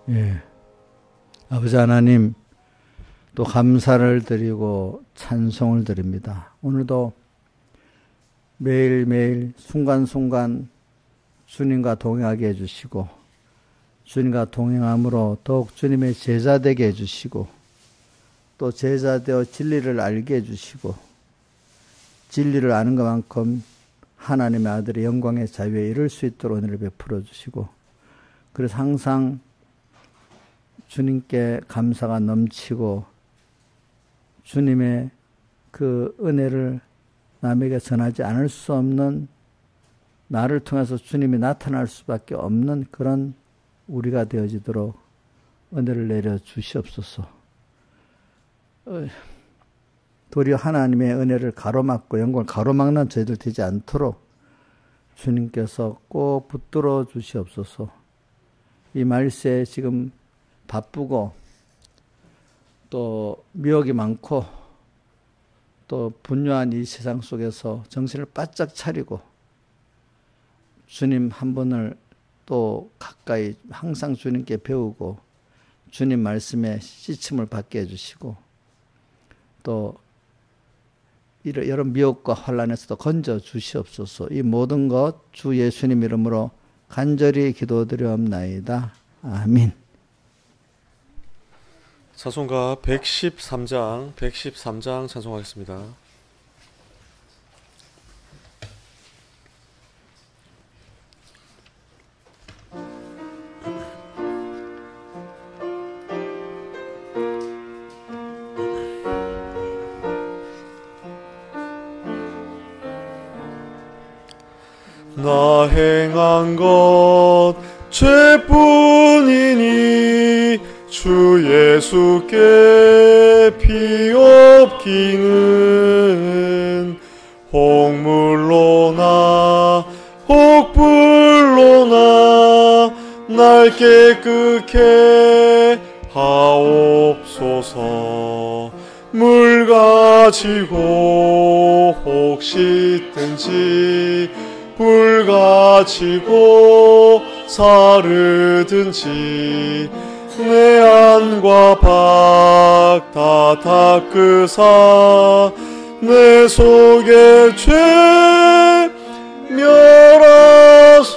예. 아버지 하나님, 또 감사를 드리고 찬송을 드립니다. 오늘도 매일매일 순간순간 주님과 동행하게 해주시고, 주님과 동행함으로 더욱 주님의 제자 되게 해주시고, 또 제자 되어 진리를 알게 해주시고, 진리를 아는 것만큼 하나님의 아들의 영광의 자유에 이를 수 있도록 은혜를 베풀어 주시고, 그래서 항상 주님께 감사가 넘치고 주님의 그 은혜를 남에게 전하지 않을 수 없는, 나를 통해서 주님이 나타날 수밖에 없는 그런 우리가 되어지도록 은혜를 내려 주시옵소서. 도리어 하나님의 은혜를 가로막고 영광을 가로막는 저희들 되지 않도록 주님께서 꼭 붙들어 주시옵소서. 이 말세에 지금 바쁘고 또 미혹이 많고 또 분주한 이 세상 속에서 정신을 바짝 차리고 주님 한 분을 또 가까이 항상 주님께 배우고 주님 말씀에 시침을 받게 해주시고, 또 이런 미혹과 환난에서도 건져 주시옵소서. 이 모든 것 주 예수님 이름으로 간절히 기도드리옵나이다. 아멘. 찬송가 113장 찬송하겠습니다. 나 행한 것 죄뿐이니 주 예수께 피없기는 혹물로나 혹불로나 날 깨끗게 하옵소서. 물 가지고 혹 씻든지 불 가지고 사르든지 내 안과 밖 다 닦으사 내 속의 죄 멸하소서.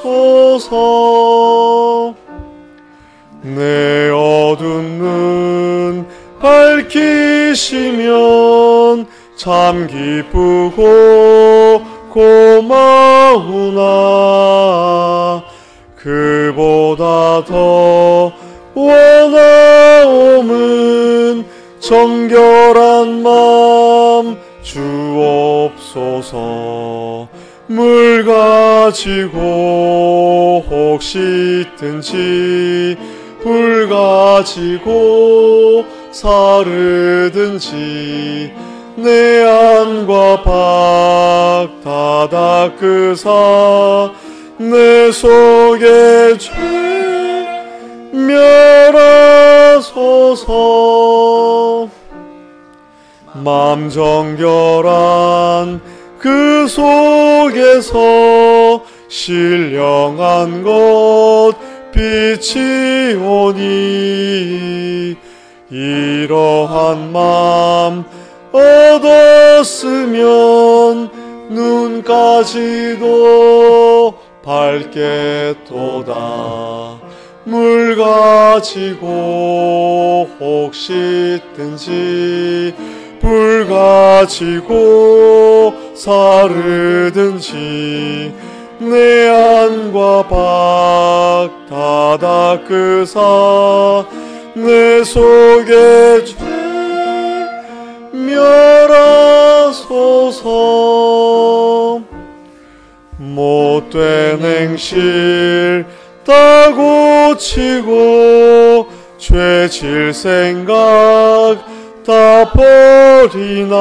내 어두운 눈 밝히시면 참 기쁘고 고마우나 그보다 더 원하옴은 정결한 마음 주옵소서. 물 가지고 혹 씻든지 불 가지고 사르든지 내 안과 밖 다 닦으사 내 속의 죄 멸하소서. 맘 정결한 그 속에서 신령한 것 빛이 오니 이러한 맘 얻었으면 눈까지도 밝겠도다. 물 가지고 혹 씻든지 불 가지고 사르든지 내 안과 밖 다 닦으사 내 속의 죄 멸하소서. 못된 행실 다 고치고 죄질 생각 다 버리나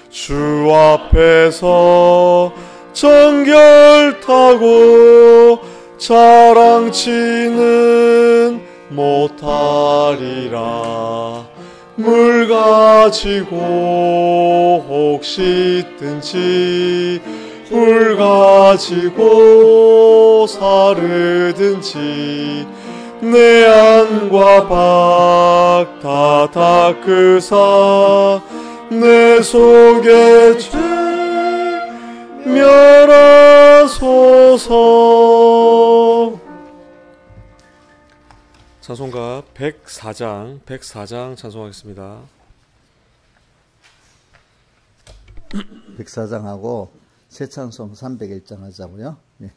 주 앞에서 정결타고 자랑치는 못하리라. 물 가지고 혹 씻든지 불 가지고 사르든지 내 안과 밖 다 닦으사 내 속에 죄 멸하소서. 찬송가 104장 찬송하겠습니다. 104장하고 새 찬송 301장 하자고요. 예.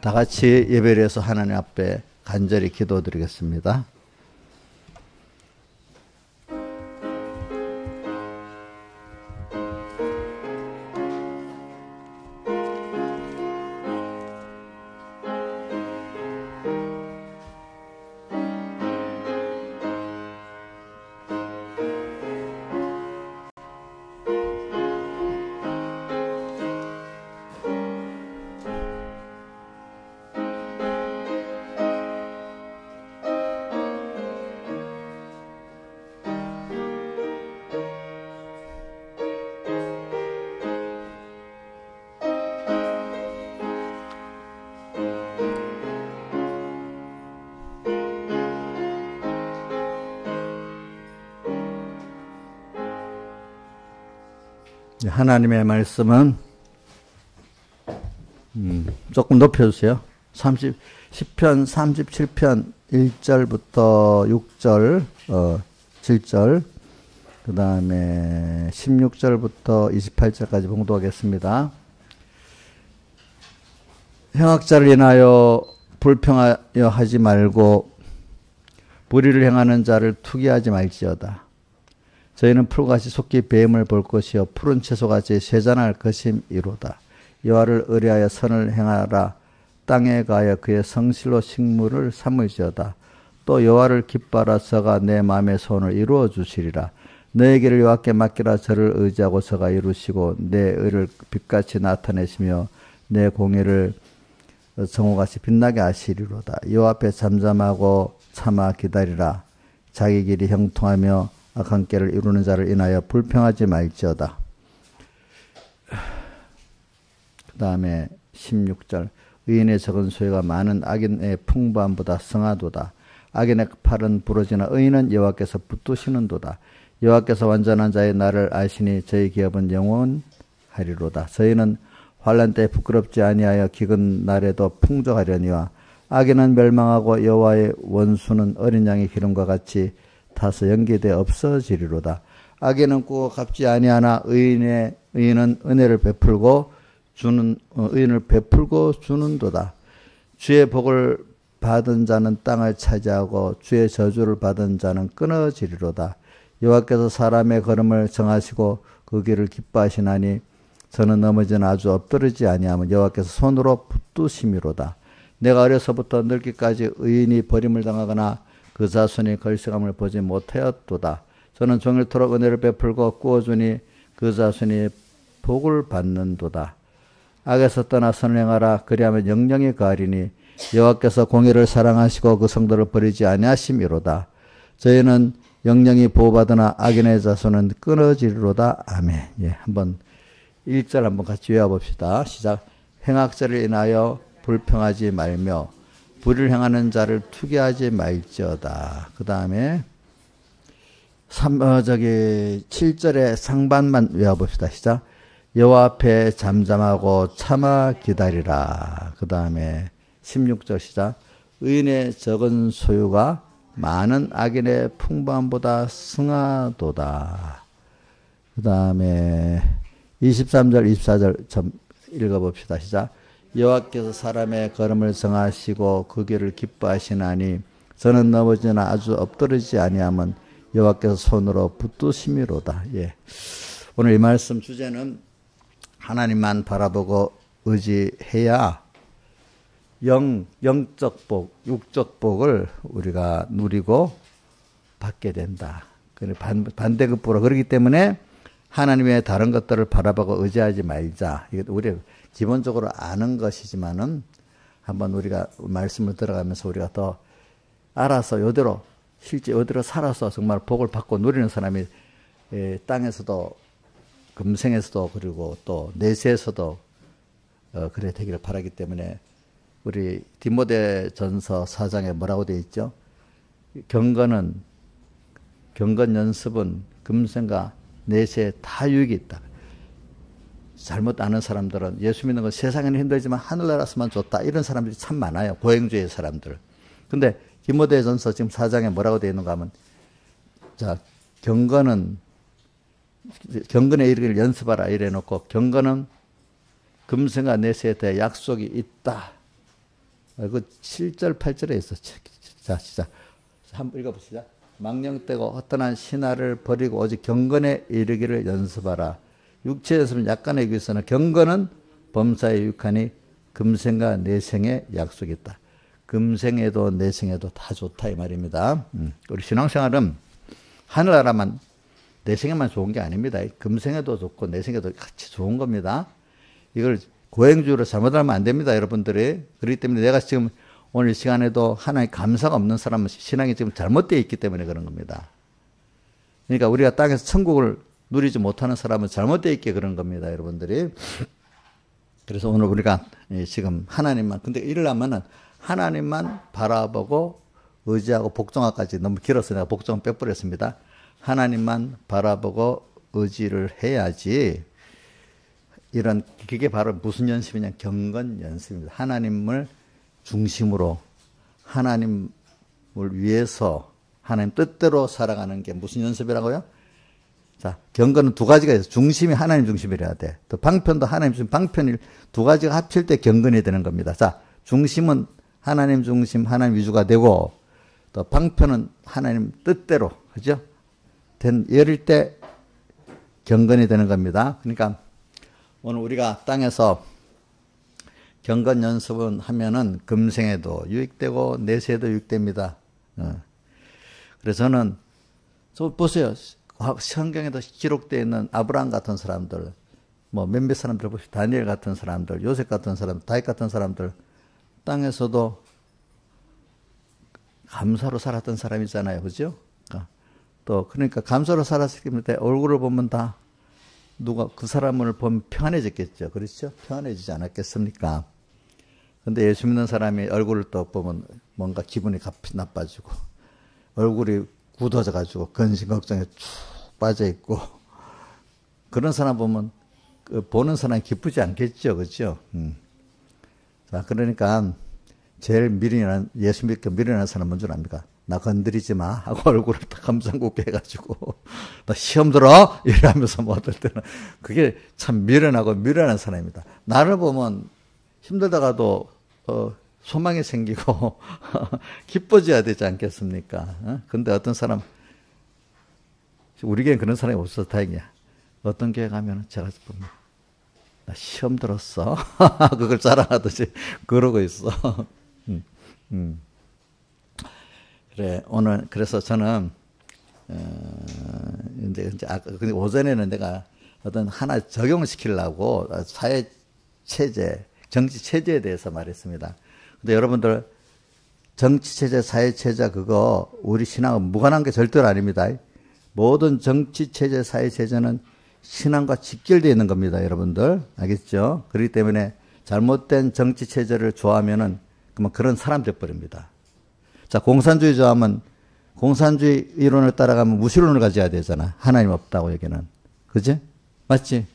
다 같이 예배를 해서 하나님 앞에 간절히 기도드리겠습니다. 하나님의 말씀은 조금 높여주세요. 10편 37편 1절부터 6절 7절 그 다음에 16절부터 28절까지 봉독하겠습니다. 행악자를 인하여 불평하여 하지 말고 불의를 행하는 자를 투기하지 말지어다. 저희는 풀같이 속히 뱀을 볼 것이요 푸른 채소같이 쇠잔할 것임이로다. 여호와를 의뢰하여 선을 행하라. 땅에 가여 그의 성실로 식물을 삼을지어다. 또 여호와를 기뻐하라. 저가 내 마음의 소원을 이루어 주시리라. 너의 길을 여호와께 맡기라. 저를 의지하고 저가 이루시고 내 의를 빛같이 나타내시며 내 공의를 정오같이 빛나게 하시리로다. 여호와 앞에 잠잠하고 참아 기다리라. 자기 길이 형통하며 악한 길을 이루는 자를 인하여 불평하지 말지어다. 그 다음에 16절 의인의 적은 소유가 많은 악인의 풍부함보다 성하도다. 악인의 팔은 부러지나 의인은 여호와께서 붙드시는도다. 여호와께서 완전한 자의 날을 아시니 저희 기업은 영원하리로다. 저희는 환난 때 부끄럽지 아니하여 기근 날에도 풍족하려니와 악인은 멸망하고 여호와의 원수는 어린 양의 기름과 같이 타서 연기되어 없어지리로다. 악인은 꾸어 갚지 아니하나 의인은 은혜를 베풀고 의인을 베풀고 주는도다. 주의 복을 받은 자는 땅을 차지하고 주의 저주를 받은 자는 끊어지리로다. 여호와께서 사람의 걸음을 정하시고 그 길을 기뻐하시나니 저는 넘어지나 아주 엎드리지 아니하면 여호와께서 손으로 붙드심이로다. 내가 어려서부터 늙기까지 의인이 버림을 당하거나 그 자손이 걸쇠감을 보지 못하였도다. 저는 종일토록 은혜를 베풀고 꾸어주니 그 자손이 복을 받는도다. 악에서 떠나 선을 행하라. 그리하면 영영이 가리니 여호와께서 공의를 사랑하시고 그 성도를 버리지 아니하심이로다. 저희는 영영이 보호받으나 악인의 자손은 끊어지리로다. 아멘. 예, 한번 1절 한번 같이 외워봅시다. 시작. 행악자를 인하여 불평하지 말며 불의를 행하는 자를 투기하지 말지어다. 그 다음에 7절의 상반만 외워봅시다. 시작. 여호와 앞에 잠잠하고 참아 기다리라. 그 다음에 16절 시작. 의인의 적은 소유가 많은 악인의 풍부함보다 승하도다. 그 다음에 23절 24절 좀 읽어봅시다. 시작. 여호와께서 사람의 걸음을 정하시고 그 길을 기뻐하시나니 저는 넘어지나 아주 엎드리지 아니하면 여호와께서 손으로 붙드심이로다. 예. 오늘 이 말씀 주제는 하나님만 바라보고 의지해야 영적 복, 육적 복을 우리가 누리고 받게 된다. 반대급부로 그렇기 때문에 하나님의 다른 것들을 바라보고 의지하지 말자. 이게 우리 기본적으로 아는 것이지만은 한번 우리가 말씀을 들어가면서 우리가 더 알아서 요대로 실제 요대로 살아서 정말 복을 받고 누리는 사람이 땅에서도 금생에서도 그리고 또 내세에서도 그래 되기를 바라기 때문에 우리 디모데전서 4장에 뭐라고 되어 있죠? 경건 연습은 금생과 내세에 다 유익이 있다. 잘못 아는 사람들은 예수 믿는 건 세상에는 힘들지만 하늘나라서만 좋다. 이런 사람들이 참 많아요. 고행주의 사람들. 근데 디모데전서 지금 4장에 뭐라고 되어 있는가 하면 자, 경건에 이르기를 연습하라 이래 놓고 경건은 금생과 내세에 대해 약속이 있다. 그 7절, 8절에 있어. 자, 시작. 한번 읽어보시죠. 망령되고 허탄한 신화를 버리고 오직 경건에 이르기를 연습하라. 육체 연습은 약간에 위해서는 경건은 범사에 유익하니 금생과 내생의 약속이 있다. 금생에도 내생에도 다 좋다 이 말입니다. 우리 신앙생활은 하늘나라만 내생에만 좋은 게 아닙니다. 금생에도 좋고 내생에도 같이 좋은 겁니다. 이걸 고행주의로 잘못하면 안 됩니다, 여러분들이. 그렇기 때문에 내가 지금 오늘 시간에도 하나님 감사가 없는 사람은 신앙이 지금 잘못되어 있기 때문에 그런 겁니다. 그러니까 우리가 땅에서 천국을 누리지 못하는 사람은 잘못되어 있게 그런 겁니다, 여러분들이. 그래서 오늘 우리가 지금 하나님만, 근데 이러려면은 하나님만 바라보고 의지하고 복종하까지 너무 길어서 내가 복종 빼버렸습니다. 하나님만 바라보고 의지를 해야지. 이런, 그게 바로 무슨 연습이냐? 경건 연습입니다. 하나님을 중심으로 하나님을 위해서 하나님 뜻대로 살아가는 게 무슨 연습이라고요? 자, 경건은 두 가지가 있어요. 중심이 하나님 중심이라야 돼. 또 방편도 하나님 중심, 방편이 두 가지가 합칠 때 경건이 되는 겁니다. 자, 중심은 하나님 중심, 하나님 위주가 되고, 또 방편은 하나님 뜻대로, 그죠? 열릴 때 경건이 되는 겁니다. 그러니까 오늘 우리가 땅에서 경건 연습은 하면은 금생에도 유익되고 내세에도 유익됩니다. 그래서 저는 보세요. 성경에도 기록되어 있는 아브라함 같은 사람들, 뭐 몇몇 사람들 보시죠. 다니엘 같은 사람들, 요셉 같은 사람들, 다윗 같은 사람들, 땅에서도 감사로 살았던 사람이잖아요. 그죠? 또 그러니까 감사로 살았을 때 얼굴을 보면 다 누가 그 사람을 보면 평안해졌겠죠. 그렇죠? 평안해지지 않았겠습니까? 근데 예수 믿는 사람이 얼굴을 또 보면 뭔가 기분이 나빠지고 얼굴이 굳어져 가지고 근심 걱정에 쭉 빠져 있고 그런 사람 보면 보는 사람이 기쁘지 않겠죠. 그렇죠? 자, 그러니까 제일 미련한, 예수 믿고 미련한 사람은 뭔 줄 압니까? 나 건드리지 마 하고 얼굴을 딱 감상국게 해가지고 나 시험 들어 이러면서 뭐 어떨 때는 그게 참 미련하고 미련한 사람입니다. 나를 보면 힘들다가도 소망이 생기고 기뻐져야 되지 않겠습니까? 근데 어떤 사람, 우리 교회는 그런 사람이 없어서 다행이야. 어떤 교회 가면 제가 보면 나 시험 들었어 그걸 자랑하듯이 그러고 있어. 그래, 오늘, 그래서 저는, 근데 오전에는 내가 어떤 하나 적용시키려고 사회 체제, 정치 체제에 대해서 말했습니다. 근데 여러분들, 정치 체제, 사회 체제 그거 우리 신앙은 무관한 게 절대로 아닙니다. 모든 정치 체제, 사회 체제는 신앙과 직결되어 있는 겁니다, 여러분들. 알겠죠? 그렇기 때문에 잘못된 정치 체제를 좋아하면은 그러면 그런 사람 돼버립니다. 자, 공산주의 좋아하면 공산주의 이론을 따라가면 무신론을 가져야 되잖아. 하나님 없다고 여기는. 그지? 맞지?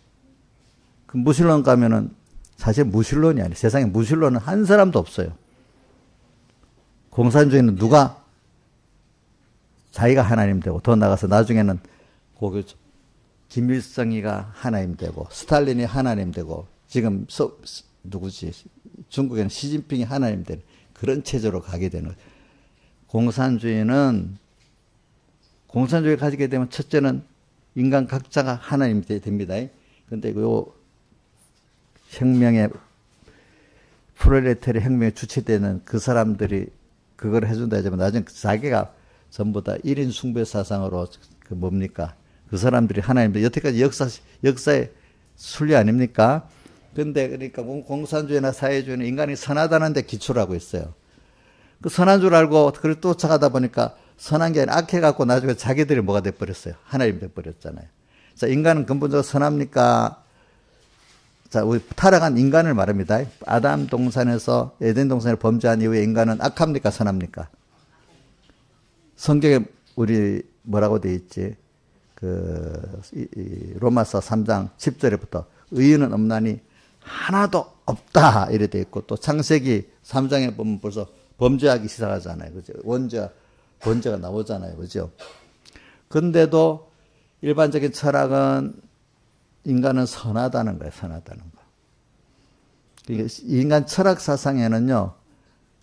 그 무신론 가면은 사실 무신론이 아니에요. 세상에 무신론은 한 사람도 없어요. 공산주의는 누가 자기가 하나님 되고 더 나가서 나중에는 김일성이가 하나님 되고 스탈린이 하나님 되고 지금 누구지? 중국에는 시진핑이 하나님 되는 그런 체제로 가게 되는 거예요. 공산주의가 가지게 되면 첫째는 인간 각자가 하나님이 됩니다. 그런데 요 혁명의 프롤레타리아 혁명에 주체되는 그 사람들이 그걸 해준다 하지만 나중에 자기가 전부 다 1인 숭배 사상으로 그 뭡니까? 그 사람들이 하나님들 여태까지 역사의 순리 아닙니까? 근데 그러니까 공산주의나 사회주의는 인간이 선하다는 데 기초를 하고 있어요. 그 선한 줄 알고 그걸 쫓아가다 보니까 선한 게 아니라 악해갖고 나중에 자기들이 뭐가 돼버렸어요. 하나님 돼버렸잖아요. 자, 인간은 근본적으로 선합니까? 자, 우리 타락한 인간을 말합니다. 아담 동산에서 에덴 동산을 범죄한 이후에 인간은 악합니까? 선합니까? 성경에 우리 뭐라고 돼 있지? 로마서 3장 10절에부터 의인은 없나니 하나도 없다 이래 돼 있고 또 창세기 3장에 보면 벌써 범죄하기 시작하잖아요. 그죠? 번제가 나오잖아요. 그죠? 근데도 일반적인 철학은 인간은 선하다는 거예요. 선하다는 거. 인간 철학 사상에는요,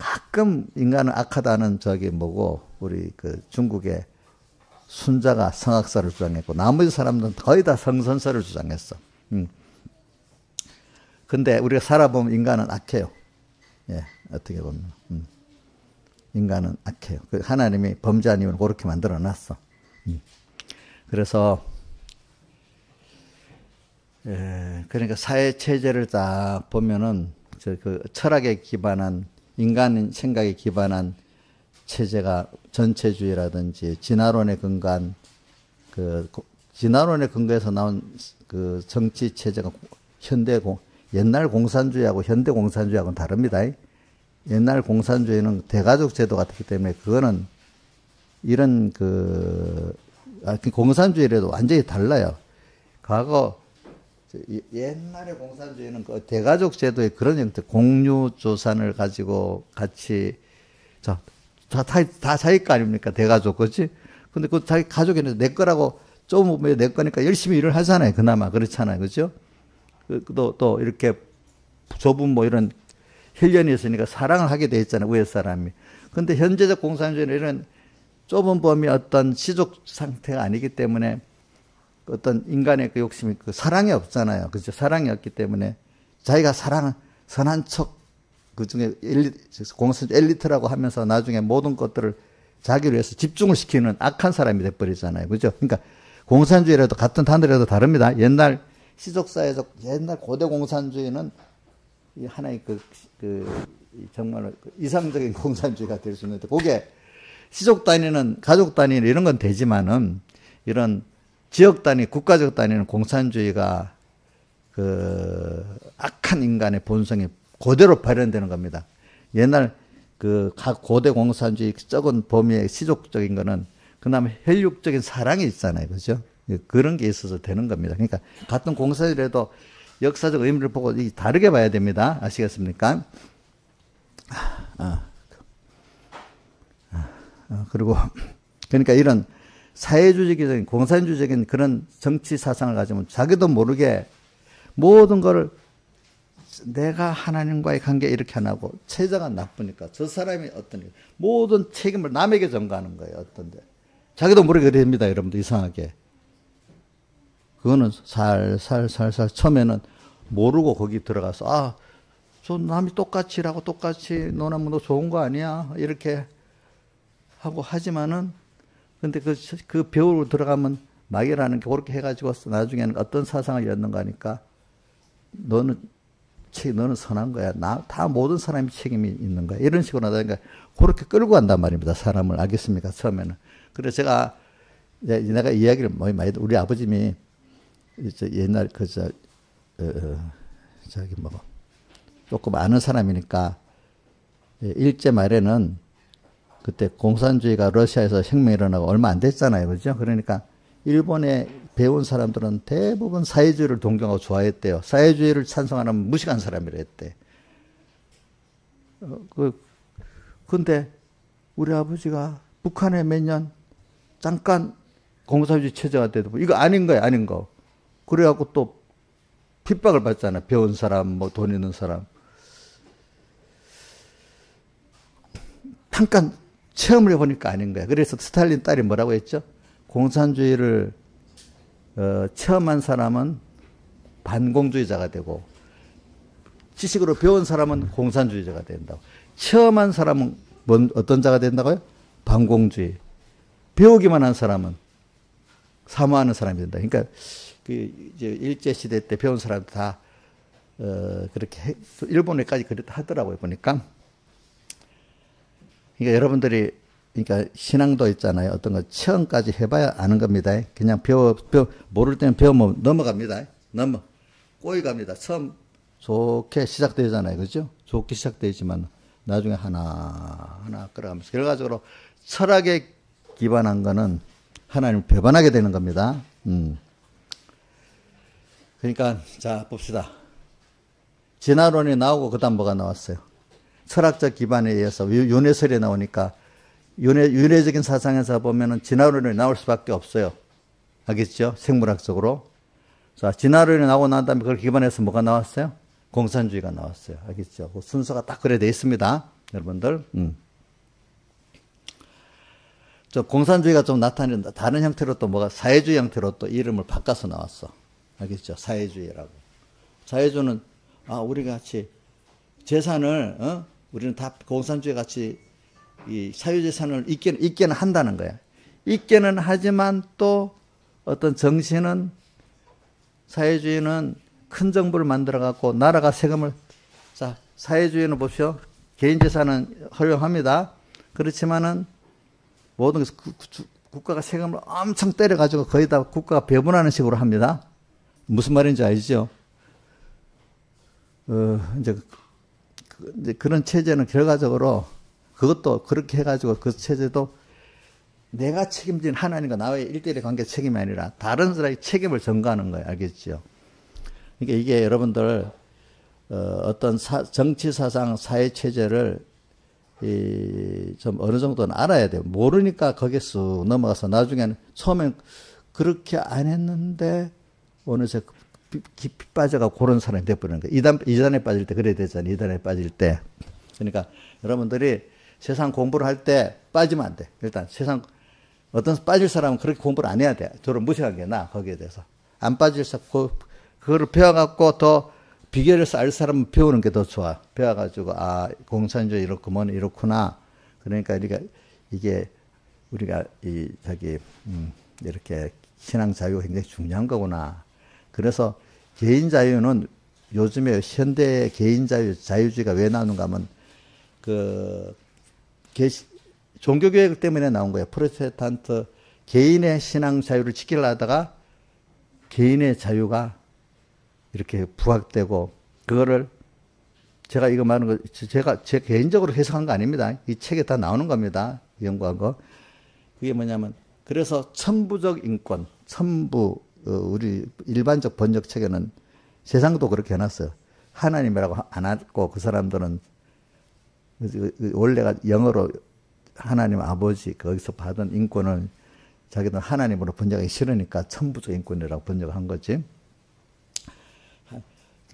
가끔 인간은 악하다는 저기 뭐고, 우리 그 중국의 순자가 성악설을 주장했고, 나머지 사람들은 거의 다 성선설을 주장했어. 근데 우리가 살아보면 인간은 악해요. 예, 어떻게 보면. 인간은 악해요. 하나님이 범죄 아니면 그렇게 만들어 놨어. 그래서, 그러니까 사회 체제를 딱 보면은, 그 철학에 기반한, 인간 생각에 기반한 체제가 전체주의라든지 진화론에 근거한, 진화론에 근거해서 나온 그 정치 체제가 옛날 공산주의하고 현대 공산주의하고는 다릅니다. 옛날 공산주의는 대가족 제도 같기 때문에 그거는 이런 공산주의라도 완전히 달라요. 과거 옛날의 공산주의는 그 대가족 제도의 그런 형태, 공유조산을 가지고 같이 다 자기 거 아닙니까? 대가족, 그렇지? 근데 그 자기 가족이 내 거라고 좀 내 거니까 열심히 일을 하잖아요. 그나마 그렇잖아요, 그렇죠? 또 이렇게 좁은 뭐 이런 혈연이 있으니까 사랑을 하게 돼 있잖아요, 위에 사람이. 근데 현재적 공산주의는 이런 좁은 범위 어떤 시족 상태가 아니기 때문에 어떤 인간의 그 욕심이 사랑이 없잖아요. 그렇죠? 사랑이 없기 때문에 자기가 선한 척, 그 중에 공산주의 엘리트라고 하면서 나중에 모든 것들을 자기를 위해서 집중을 시키는 악한 사람이 돼버리잖아요. 그죠? 그러니까 공산주의라도 같은 단어라도 다릅니다. 옛날 시족사회적, 옛날 고대 공산주의는 하나의 정말 이상적인 공산주의가 될 수 있는데, 그게 시족 단위는, 가족 단위는 이런 건 되지만은, 이런 지역 단위, 국가적 단위는 공산주의가 악한 인간의 본성이 그대로 발현되는 겁니다. 옛날 각 고대 공산주의 적은 범위의 시족적인 거는 그나마 혈육적인 사랑이 있잖아요. 그죠? 그런 게 있어서 되는 겁니다. 그러니까 같은 공산주의라도 역사적 의미를 보고 다르게 봐야 됩니다. 아시겠습니까? 그리고 그러니까 이런 사회주의적인 공산주의적인 그런 정치 사상을 가지면 자기도 모르게 모든 거를 내가 하나님과의 관계 이렇게 안 하고 체제가 나쁘니까 저 사람이 모든 책임을 남에게 전가하는 거예요. 어떤데 자기도 모르게 됩니다. 여러분들 이상하게. 그거는 살살살살 처음에는 모르고 거기 들어가서 저 남이 똑같이 일하고 똑같이 너나면 너 좋은 거 아니야? 이렇게 하고 하지만은 근데 그 배우로 들어가면 막이라는 게 그렇게 해가지고 나중에는 어떤 사상을 였는가 하니까 너는 선한 거야. 다 모든 사람이 책임이 있는 거야. 이런 식으로 하다니까 그렇게 끌고 간단 말입니다. 사람을. 알겠습니까? 처음에는. 그래서 제가 내가 이야기를 많이 우리 아버님이 옛날 조금 아는 사람이니까 일제 말에는 그때 공산주의가 러시아에서 혁명이 일어나고 얼마 안 됐잖아요. 그죠? 그러니까 일본에 배운 사람들은 대부분 사회주의를 동경하고 좋아했대요. 사회주의를 찬성하는 무식한 사람이라 했대. 근데 우리 아버지가 북한에 몇 년 잠깐 공산주의 체제가 돼도 이거 아닌 거야, 아닌 거. 그래갖고 또 핍박을 받잖아. 배운 사람, 뭐 돈 있는 사람. 잠깐 체험을 해보니까 아닌 거야. 그래서 스탈린 딸이 뭐라고 했죠? 공산주의를 체험한 사람은 반공주의자가 되고 지식으로 배운 사람은 공산주의자가 된다고. 체험한 사람은 어떤 자가 된다고요? 반공주의. 배우기만 한 사람은 사모하는 사람이 된다. 그러니까 이제 일제 시대 때 배운 사람 다 그렇게 일본에까지 그렇게 하더라고요. 보니까. 그러니까 여러분들이 그러니까 신앙도 있잖아요. 어떤 거 체험까지 해봐야 아는 겁니다. 그냥 모를 때는 배우면 넘어갑니다. 꼬이 갑니다. 처음 좋게 시작되잖아요. 그죠? 좋게 시작되지만 나중에 하나 끌어가면서 결과적으로 철학에 기반한 거는 하나님을 배반하게 되는 겁니다. 그러니까 자 봅시다. 진화론이 나오고 그다음 뭐가 나왔어요? 철학적 기반에 의해서 윤회설이 나오니까 윤회적인 사상에서 보면은 진화론이 나올 수밖에 없어요. 알겠죠? 생물학적으로. 자, 진화론이 나오고 난 다음에 그걸 기반해서 뭐가 나왔어요? 공산주의가 나왔어요. 알겠죠? 그 순서가 딱 그래 돼 있습니다. 여러분들. 저 공산주의가 좀 나타낸다. 다른 형태로 또 뭐가 사회주의 형태로 또 이름을 바꿔서 나왔어. 알겠죠? 사회주의라고. 사회주의는 우리가 같이 재산을 우리는 다 공산주의 같이 이 사유재산을 있게는 한다는 거야. 있게는 하지만 또 어떤 정신은 사회주의는 큰 정부를 만들어 갖고 나라가 세금을 자 사회주의는 보십시오. 개인 재산은 허용합니다. 그렇지만은 모든 국가가 세금을 엄청 때려 가지고 거의 다 국가가 배분하는 식으로 합니다. 무슨 말인지 알죠? 이제 그런 체제는 결과적으로 그것도 그렇게 해가지고 그 체제도 내가 책임진 하나님과 나와의 일대일의 관계 책임이 아니라 다른 사람의 책임을 전가하는 거예요. 알겠죠? 그러니까 이게 여러분들 어떤 정치 사상 사회 체제를 좀 어느 정도는 알아야 돼요. 모르니까 거기에 쑥 넘어가서 나중에는 처음엔 그렇게 안 했는데 어느새 깊이 빠져가 그런 사람이 돼버리는 거예요. 이단에 빠질 때 그래야 되잖아요. 이단에 빠질 때. 그러니까 여러분들이 세상 공부를 할 때 빠지면 안 돼. 일단 세상 어떤 빠질 사람은 그렇게 공부를 안 해야 돼. 저를 무시하는 게 나아. 거기에 대해서. 안 빠질 사람 그거를 배워갖고 더 비결해서 알 사람은 배우는 게 더 좋아. 배워가지고 공산주의 이렇구나. 그러니까 이게 우리가 이렇게 신앙 자유가 굉장히 중요한 거구나. 그래서 개인 자유는 요즘에 현대 개인 자유주의가 왜 나오는가 하면 종교교육 때문에 나온 거예요. 프로테스탄트 개인의 신앙 자유를 지키려 하다가 개인의 자유가 이렇게 부각되고 그거를 제가 이거 말하는 거 제 개인적으로 해석한 거 아닙니다. 이 책에 다 나오는 겁니다. 연구한 거. 그게 뭐냐면 그래서 천부적 인권, 우리 일반적 번역책에는 세상도 그렇게 해놨어요. 하나님이라고 안 하고 그 사람들은 원래가 영어로 하나님 아버지 거기서 받은 인권을 자기들은 하나님으로 번역하기 싫으니까 천부적 인권이라고 번역한 거지.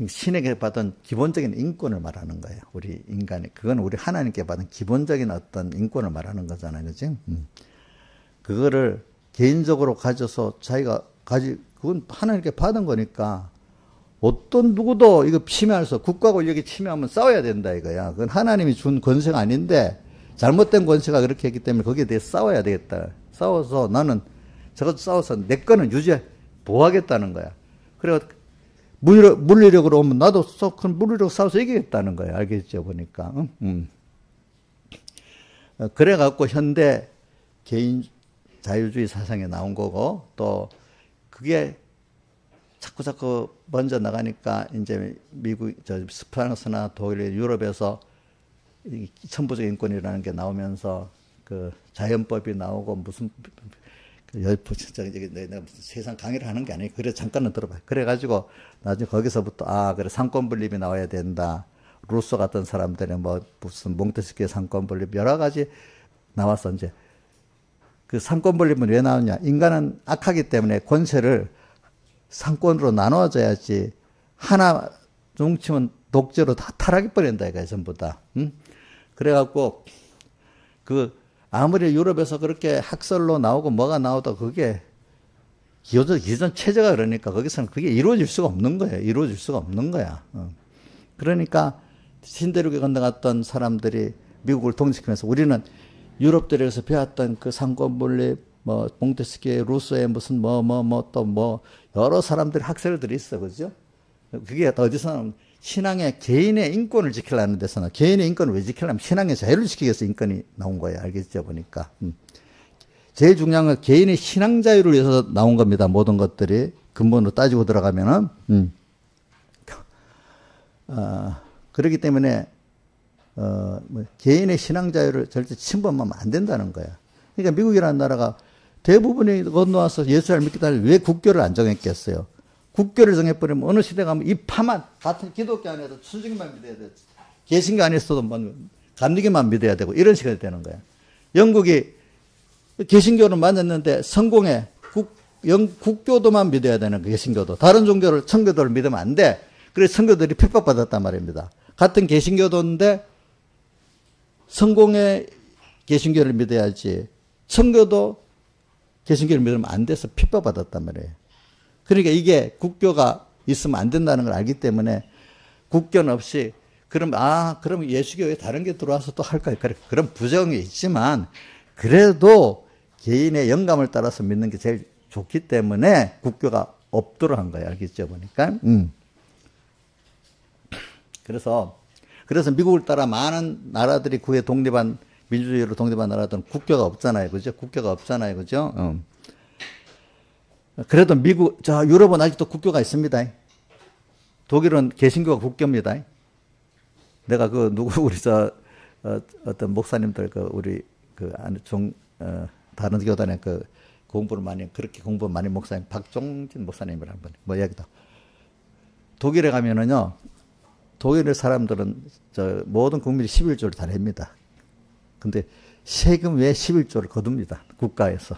신에게 받은 기본적인 인권을 말하는 거예요. 우리 인간이. 그건 우리 하나님께 받은 기본적인 어떤 인권을 말하는 거잖아요. 그지? 그거를 개인적으로 가져서 그건 하나님께 받은 거니까 어떤 누구도 이거 침해해서 국가 권력이 침해하면 싸워야 된다 이거야. 그건 하나님이 준 권세가 아닌데 잘못된 권세가 그렇게 했기 때문에 거기에 대해 싸워야 되겠다. 싸워서 나는 저것도 싸워서 내 거는 보호하겠다는 거야. 그래 물리력으로 오면 나도 물리력으로 싸워서 이기겠다는 거야. 알겠죠? 보니까. 그래갖고 현대 개인 자유주의 사상에 나온 거고 또 그게 자꾸 먼저 나가니까 이제 미국, 프랑스나 독일, 유럽에서 천부적 인권이라는 게 나오면서 그 자연법이 나오고 무슨 내가 무슨 세상 강의를 하는 게 아니에요. 그래 잠깐은 들어봐. 그래가지고 나중에 거기서부터 그래 상권 분립이 나와야 된다. 루소 같은 사람들의 무슨 몽테스키의 상권 분립 여러 가지 나왔어. 이제 그 상권 분립은 왜 나오냐? 인간은 악하기 때문에 권세를 상권으로 나눠줘야지 하나 뭉치면 독재로 다 타락해 버린다 이거야 전부 다. 그래갖고 아무리 유럽에서 그렇게 학설로 나오고 뭐가 나오도 그게 기존 체제가 그러니까 거기서는 그게 이루어질 수가 없는 거예요. 이루어질 수가 없는 거야. 그러니까 신대륙에 건너갔던 사람들이 미국을 독립시키면서 우리는 유럽들에서 배웠던 그 상권분립, 몽테스키의 루소의 무슨 또 여러 사람들이 학설들이 있어, 그죠? 그게 어디서는 신앙의 개인의 인권을 지키려는 데서는 개인의 인권을 왜 지키려면 신앙의 자유를 지키기 위해서 인권이 나온 거예요. 알겠죠? 보니까. 제일 중요한 건 개인의 신앙 자유를 위해서 나온 겁니다. 모든 것들이. 근본으로 따지고 들어가면은. 그렇기 때문에, 개인의 신앙 자유를 절대 침범하면 안 된다는 거야. 그러니까 미국이라는 나라가 대부분이 건너와서 예수를 믿겠다는 왜 국교를 안 정했겠어요? 국교를 정해버리면 어느 시대 가면 이 파만 같은 기독교 안에서 순종만 믿어야 돼. 개신교 안에서도 감리교만 믿어야 되고 이런 식으로 되는 거야. 영국이 개신교는 맞았는데 성공해. 국교도만 믿어야 되는 거야. 개신교도. 다른 종교를 청교도를 믿으면 안 돼. 그래서 청교도들이 핍박받았단 말입니다. 같은 개신교도인데 성공의 개신교를 믿어야지 청교도 개신교를 믿으면 안 돼서 핍박받았단 말이에요. 그러니까 이게 국교가 있으면 안 된다는 걸 알기 때문에 국교는 없이 그럼 예수교에 다른 게 들어와서 또 할까요? 그런 부정이 있지만 그래도 개인의 영감을 따라서 믿는 게 제일 좋기 때문에 국교가 없도록 한 거예요. 알겠죠? 보니까. 그래서 미국을 따라 많은 나라들이 그에 독립한 민주주의로 독립한 나라들은 국교가 없잖아요. 그죠? 국교가 없잖아요. 그죠? 그래도 유럽은 아직도 국교가 있습니다. 독일은 개신교가 국교입니다. 내가 우리 어떤 목사님들, 다른 교단에 그렇게 공부 많이 목사님, 박종진 목사님이라 한 분, 여기다. 독일에 가면은요, 독일의 사람들은 모든 국민이 11조를 다 냅니다. 근데 세금 외에 11조를 거둡니다. 국가에서.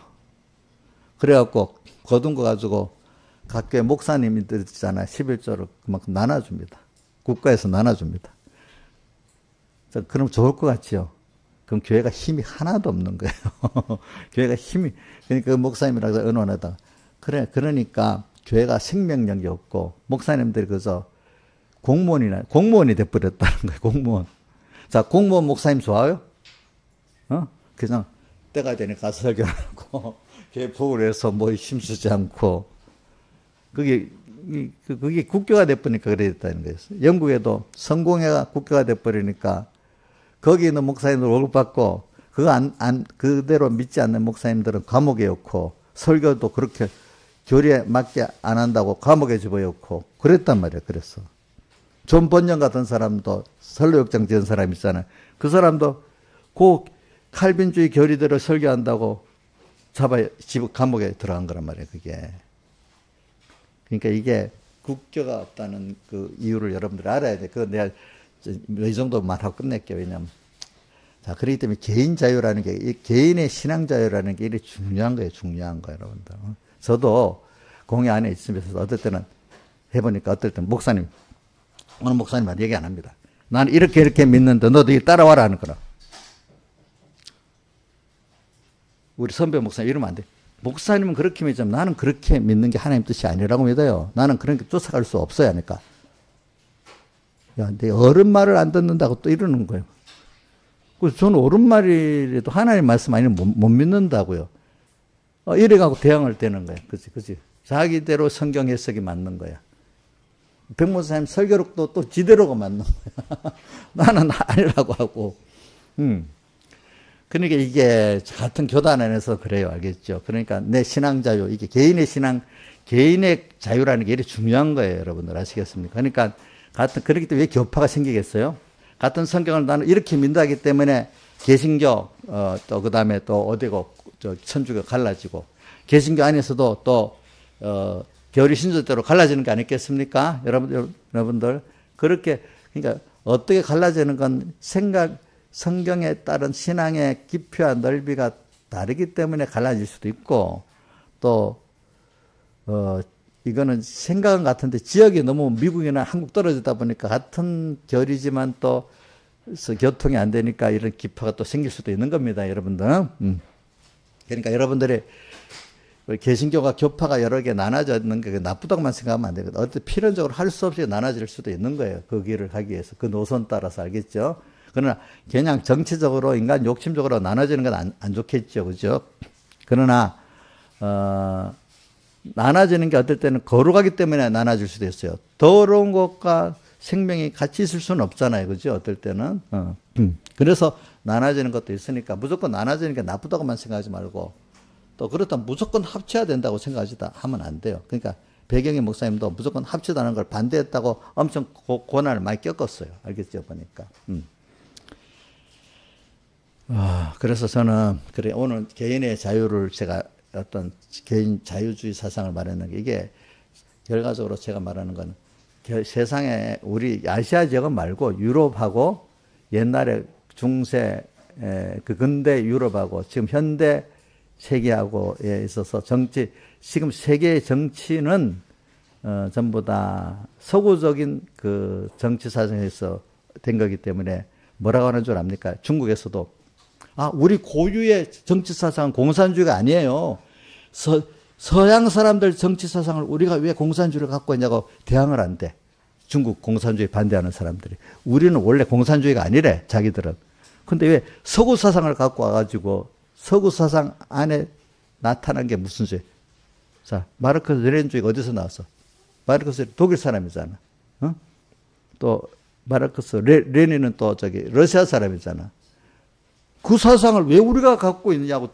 그래갖고 거둔 거 가지고 각 교회 목사님들 있잖아요. 11조를 그만큼 나눠줍니다. 국가에서 나눠줍니다. 그럼 좋을 것 같지요? 그럼 교회가 힘이 하나도 없는 거예요. 교회가 그러니까 그 목사님이라고 의논하다가. 그러니까 교회가 생명력이 없고, 목사님들이 공무원이 돼버렸다는 거예요, 공무원. 자, 공무원 목사님 좋아요? 그냥 때가 되니까 가서 설교하고, 교회 부를 해서 힘쓰지 않고, 그게 국교가 돼버리니까 그래 됐다는 거예요. 영국에도 성공회가 국교가 돼버리니까, 거기 있는 목사님들 월급 받고, 그대로 믿지 않는 목사님들은 감옥에 넣고, 설교도 그렇게 교리에 맞게 안 한다고 감옥에 집어넣고, 그랬단 말이에요, 그래서. 존 번영 같은 사람도 선로역장 지은 사람 있잖아요. 그 사람도 칼빈주의 교리대로 설교한다고 감옥에 들어간 거란 말이에요, 그게. 그러니까 이게 국교가 없다는 그 이유를 여러분들이 알아야 돼. 내가 이 정도 말하고 끝낼게요. 왜냐면. 자, 그렇기 때문에 개인 자유라는 게, 개인의 신앙 자유라는 게 이렇게 중요한 거예요, 여러분들. 저도 공회 안에 있으면서 어떨 때는 해보니까 어떨 때는 어느 목사님한테 얘기 안 합니다. 나는 이렇게 믿는데 너도 이거 따라와라 하는 거라. 우리 선배 목사님 이러면 안 돼. 목사님은 그렇게 믿지만 나는 그렇게 믿는 게 하나님 뜻이 아니라고 믿어요. 나는 그런 게 쫓아갈 수 없어야 하니까. 야, 내 어른 말을 안 듣는다고 또 이러는 거예요. 그래서 저는 어른 말이라도 하나님 말씀 아니면 못 믿는다고요. 이래가고 대항을 되는 거예요. 그치. 자기대로 성경 해석이 맞는 거야. 백목사님 설교록도 또 지대로가 맞는 거야. 나는 아니라고 하고. 그러니까 이게 같은 교단 안에서 그래요. 알겠죠? 그러니까 내 신앙 자유, 이게 개인의 자유라는 게 이렇게 중요한 거예요. 여러분들 아시겠습니까? 그러니까 그렇기 때문에 왜 교파가 생기겠어요? 같은 성경을 나는 이렇게 믿는다기 때문에 개신교, 또 그 다음에 또 어디고, 천주교 갈라지고, 개신교 안에서도 또, 교리 신조대로 갈라지는 게 아니겠습니까? 여러분들. 그렇게, 그러니까 어떻게 갈라지는 건 성경에 따른 신앙의 깊이와 넓이가 다르기 때문에 갈라질 수도 있고, 또, 이거는 생각은 같은데 지역이 너무 미국이나 한국 떨어지다 보니까 같은 결이지만 또 교통이 안 되니까 이런 기파가 또 생길 수도 있는 겁니다, 여러분들. 그러니까 여러분들의 개신교가 교파가 여러 개 나눠져 있는 게 나쁘다고만 생각하면 안 되거든요. 어떤 필연적으로 할 수 없이 나눠질 수도 있는 거예요. 그 길을 가기 위해서. 그 노선 따라서 알겠죠? 그러나 그냥 정치적으로 인간 욕심적으로 나눠지는 건 안 좋겠죠. 그죠? 그러나 나눠지는 게 어떨 때는 거룩하기 때문에 나눠질 수도 있어요. 더러운 것과 생명이 같이 있을 수는 없잖아요. 그죠? 어떨 때는. 그래서 나눠지는 것도 있으니까 무조건 나눠지는 게 나쁘다고만 생각하지 말고 또 그렇다면 무조건 합쳐야 된다고 하면 안 돼요. 그러니까 배경의 목사님도 무조건 합치다는 걸 반대했다고 엄청 고난을 많이 겪었어요. 알겠죠? 보니까. 그래서 저는 오늘 개인의 자유를 제가 어떤 개인 자유주의 사상을 말하는 게 이게 결과적으로 제가 말하는 건 세상에 우리 아시아 지역은 말고 유럽하고 옛날에 중세 그 근대 유럽하고 지금 현대 세계하고에 있어서 지금 세계의 정치는 전부 다 서구적인 그 정치 사상에서 된 거기 때문에 뭐라고 하는 줄 압니까? 중국에서도 우리 고유의 정치 사상은 공산주의가 아니에요. 서양 사람들 정치 사상을 우리가 왜 공산주의를 갖고 있냐고 대항을 한대. 중국 공산주의 반대하는 사람들이. 우리는 원래 공산주의가 아니래, 자기들은. 근데 왜 서구 사상을 갖고 와가지고 서구 사상 안에 나타난 게 무슨 죄? 자, 마르크스 레닌주의가 어디서 나왔어? 마르크스 독일 사람이잖아. 어? 또 마르크스 레닌은 또 러시아 사람이잖아. 그 사상을 왜 우리가 갖고 있느냐고.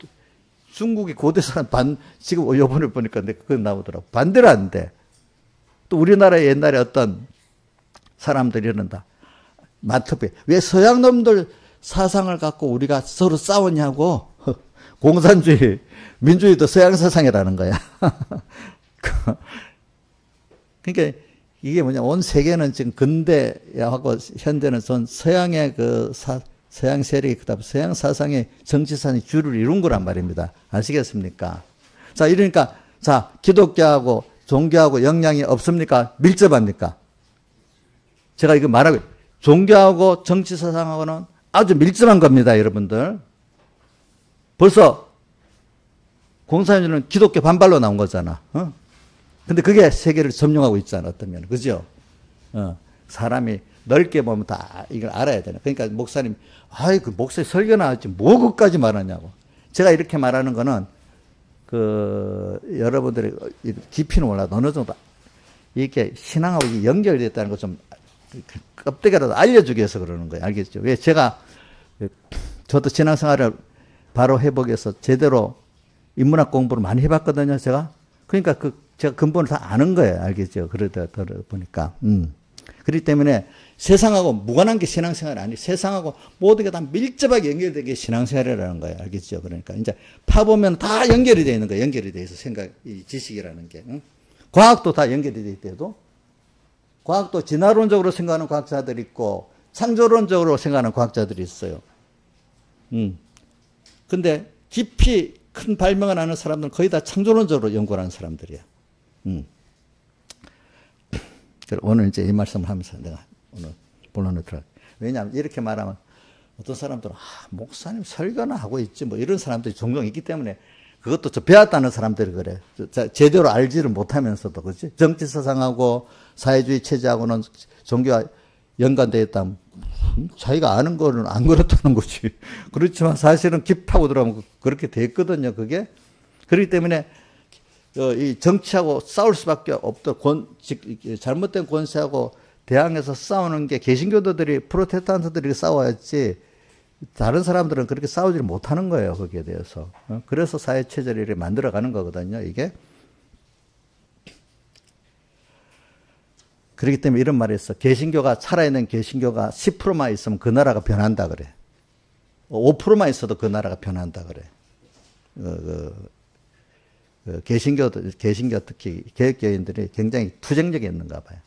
중국이 고대 사람 지금 요번에 보니까 그거 나오더라고. 반대로 안 돼. 또 우리나라 옛날에 어떤 사람들이 이런다. 마트비. 왜 서양 놈들 사상을 갖고 우리가 서로 싸웠냐고. 공산주의, 민주주의도 서양 사상이라는 거야. 그러니까 이게 뭐냐. 온 세계는 지금 근대하고 현대는 전 서양의 서양 세력이 그다음 서양 사상의 정치사상이 주를 이룬 거란 말입니다. 아시겠습니까? 자, 이러니까 자, 기독교하고 종교하고 영향이 없습니까? 밀접합니까? 제가 이거 말하고 종교하고 정치 사상하고는 아주 밀접한 겁니다, 여러분들. 벌써 공산주의는 기독교 반발로 나온 거잖아. 근데 그게 세계를 점령하고 있잖아, 어떤 면은. 그죠? 사람이 넓게 보면 다 이걸 알아야 되나. 그러니까 목사님, 그 목사님 설교나 하지 뭐 그까지 말하냐고. 제가 이렇게 말하는 거는 여러분들이 깊이는 몰라도 어느 정도 이렇게 신앙하고 연결됐다는 거 좀 껍데기라도 알려주기 위해서 그러는 거예요. 알겠죠? 왜 저도 신앙생활을 바로 해보기 위해서 제대로 인문학 공부를 많이 해봤거든요, 제가. 그러니까 제가 근본을 다 아는 거예요. 알겠죠? 그러다 보니까. 그렇기 때문에 세상하고 무관한 게 신앙생활이 아니에요. 세상하고 모든 게 다 밀접하게 연결된 게 신앙생활이라는 거예요. 알겠죠? 그러니까 이제 파보면 다 연결이 되어 있는 거예요. 연결이 되어 있어. 지식이라는 게. 과학도 다 연결이 되어 있대도. 과학도 진화론적으로 생각하는 과학자들이 있고 창조론적으로 생각하는 과학자들이 있어요. 근데 깊이 큰 발명을 하는 사람들은 거의 다 창조론적으로 연구를 하는 사람들이야. 오늘 이제 이 말씀을 하면서 내가 오늘 본론을 들어. 왜냐하면 이렇게 말하면 어떤 사람들은 목사님 설교나 하고 있지 뭐 이런 사람들이 종종 있기 때문에 그것도 저 배웠다는 사람들이 그래. 제대로 알지를 못하면서도 그렇지. 정치 사상하고 사회주의 체제하고는 종교가 연관되어 있다면 자기가 아는 거는 안 그렇다는 거지. 그렇지만 사실은 깊하고 들어가면 그렇게 돼 있거든요. 그게. 그렇기 때문에 이 정치하고 싸울 수밖에 없다. 잘못된 권세하고 대항해서 싸우는 게 개신교도들이 프로테스탄트들이 싸워야지 다른 사람들은 그렇게 싸우지를 못하는 거예요. 거기에 대해서. 그래서 사회체제를 이렇게 만들어가는 거거든요. 이게. 그렇기 때문에 이런 말이 있어. 살아있는 개신교가 10%만 있으면 그 나라가 변한다 그래. 5%만 있어도 그 나라가 변한다 그래. 개신교 특히 개혁교인들이 굉장히 투쟁력이 있는가 봐요.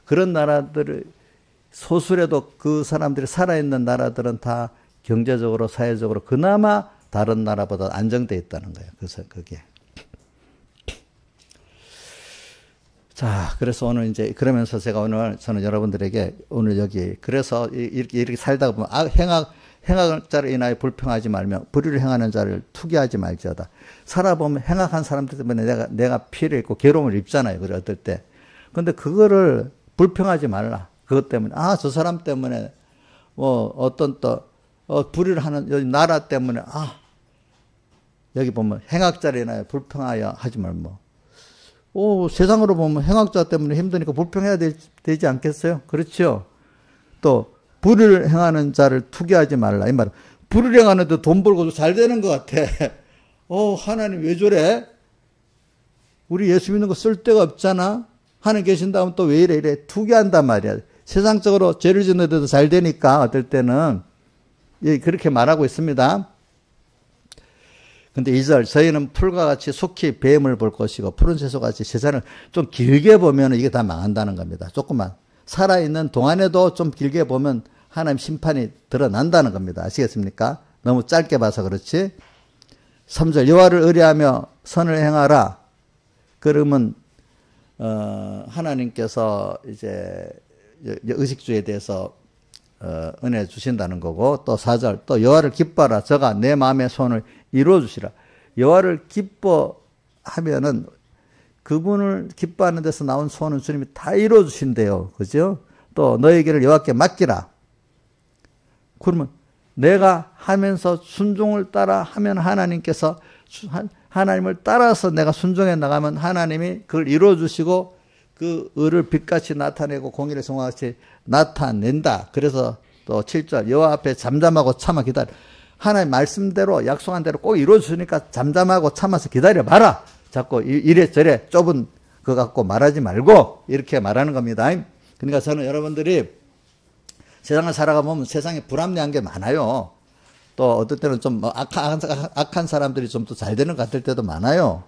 그런 나라들을 소수라도 그 사람들이 살아있는 나라들은 다 경제적으로 사회적으로 그나마 다른 나라보다 안정되어 있다는 거예요. 그래서 그게. 자, 그래서 오늘 이제 그러면서 제가 오늘 저는 여러분들에게 오늘 여기 그래서 이렇게 살다가 보면 행악한 자를 인하여 불평하지 말며 불의를 행하는 자를 투기하지 말지어다. 살아보면 행악한 사람들 때문에 내가 피해를 입고 괴로움을 입잖아요. 그래 어떨 때. 근데 그거를 불평하지 말라. 그것 때문에 저 사람 때문에 어떤 또 불의를 하는 여기 나라 때문에 여기 보면 행악자를 인하여 불평하여 하지 말고 세상으로 보면 행악자 때문에 힘드니까 불평해야 되지 않겠어요? 그렇죠? 또 불의를 행하는 자를 투기하지 말라. 이 말은 불의를 행하는데 돈 벌고도 잘 되는 것 같아. 하나님 왜 저래? 우리 예수 믿는 거 쓸 데가 없잖아. 하나님 계신다면 또 왜 이래 투기한단 말이야. 세상적으로 죄를 짓는데도 잘 되니까 어떨 때는 그렇게 말하고 있습니다. 근데 2절 저희는 풀과 같이 속히 뱀을 볼 것이고 푸른 채소같이 세상을 좀 길게 보면 이게 다 망한다는 겁니다. 조금만 살아있는 동안에도 좀 길게 보면 하나님 심판이 드러난다는 겁니다. 아시겠습니까? 너무 짧게 봐서 그렇지. 3절 여호와를 의뢰하며 선을 행하라. 그러면 하나님께서 이제 의식주에 대해서 은혜 주신다는 거고, 또 4절, 또 여호와를 기뻐하라. 저가 내 마음의 소원을 이루어 주시라. 여호와를 기뻐하면은 그분을 기뻐하는 데서 나온 소원은 주님이 다 이루어 주신대요. 그죠? 또 너의 길을 여호와께 맡기라. 그러면 내가 하면서 순종을 따라 하면 하나님께서 하나님을 따라서 내가 순종해 나가면 하나님이 그걸 이루어 주시고 그 의를 빛같이 나타내고 공의를 성화같이 나타낸다. 그래서 또 7절 여호와 앞에 잠잠하고 참아 기다려. 하나님 말씀대로 약속한 대로 꼭 이루어 주니까 잠잠하고 참아서 기다려 봐라. 자꾸 이래저래 좁은 거 갖고 말하지 말고 이렇게 말하는 겁니다. 그러니까 저는 여러분들이 세상을 살아가 보면 세상에 불합리한 게 많아요. 또 어떨 때는 좀 악한 사람들이 좀 더 잘 되는 것 같을 때도 많아요.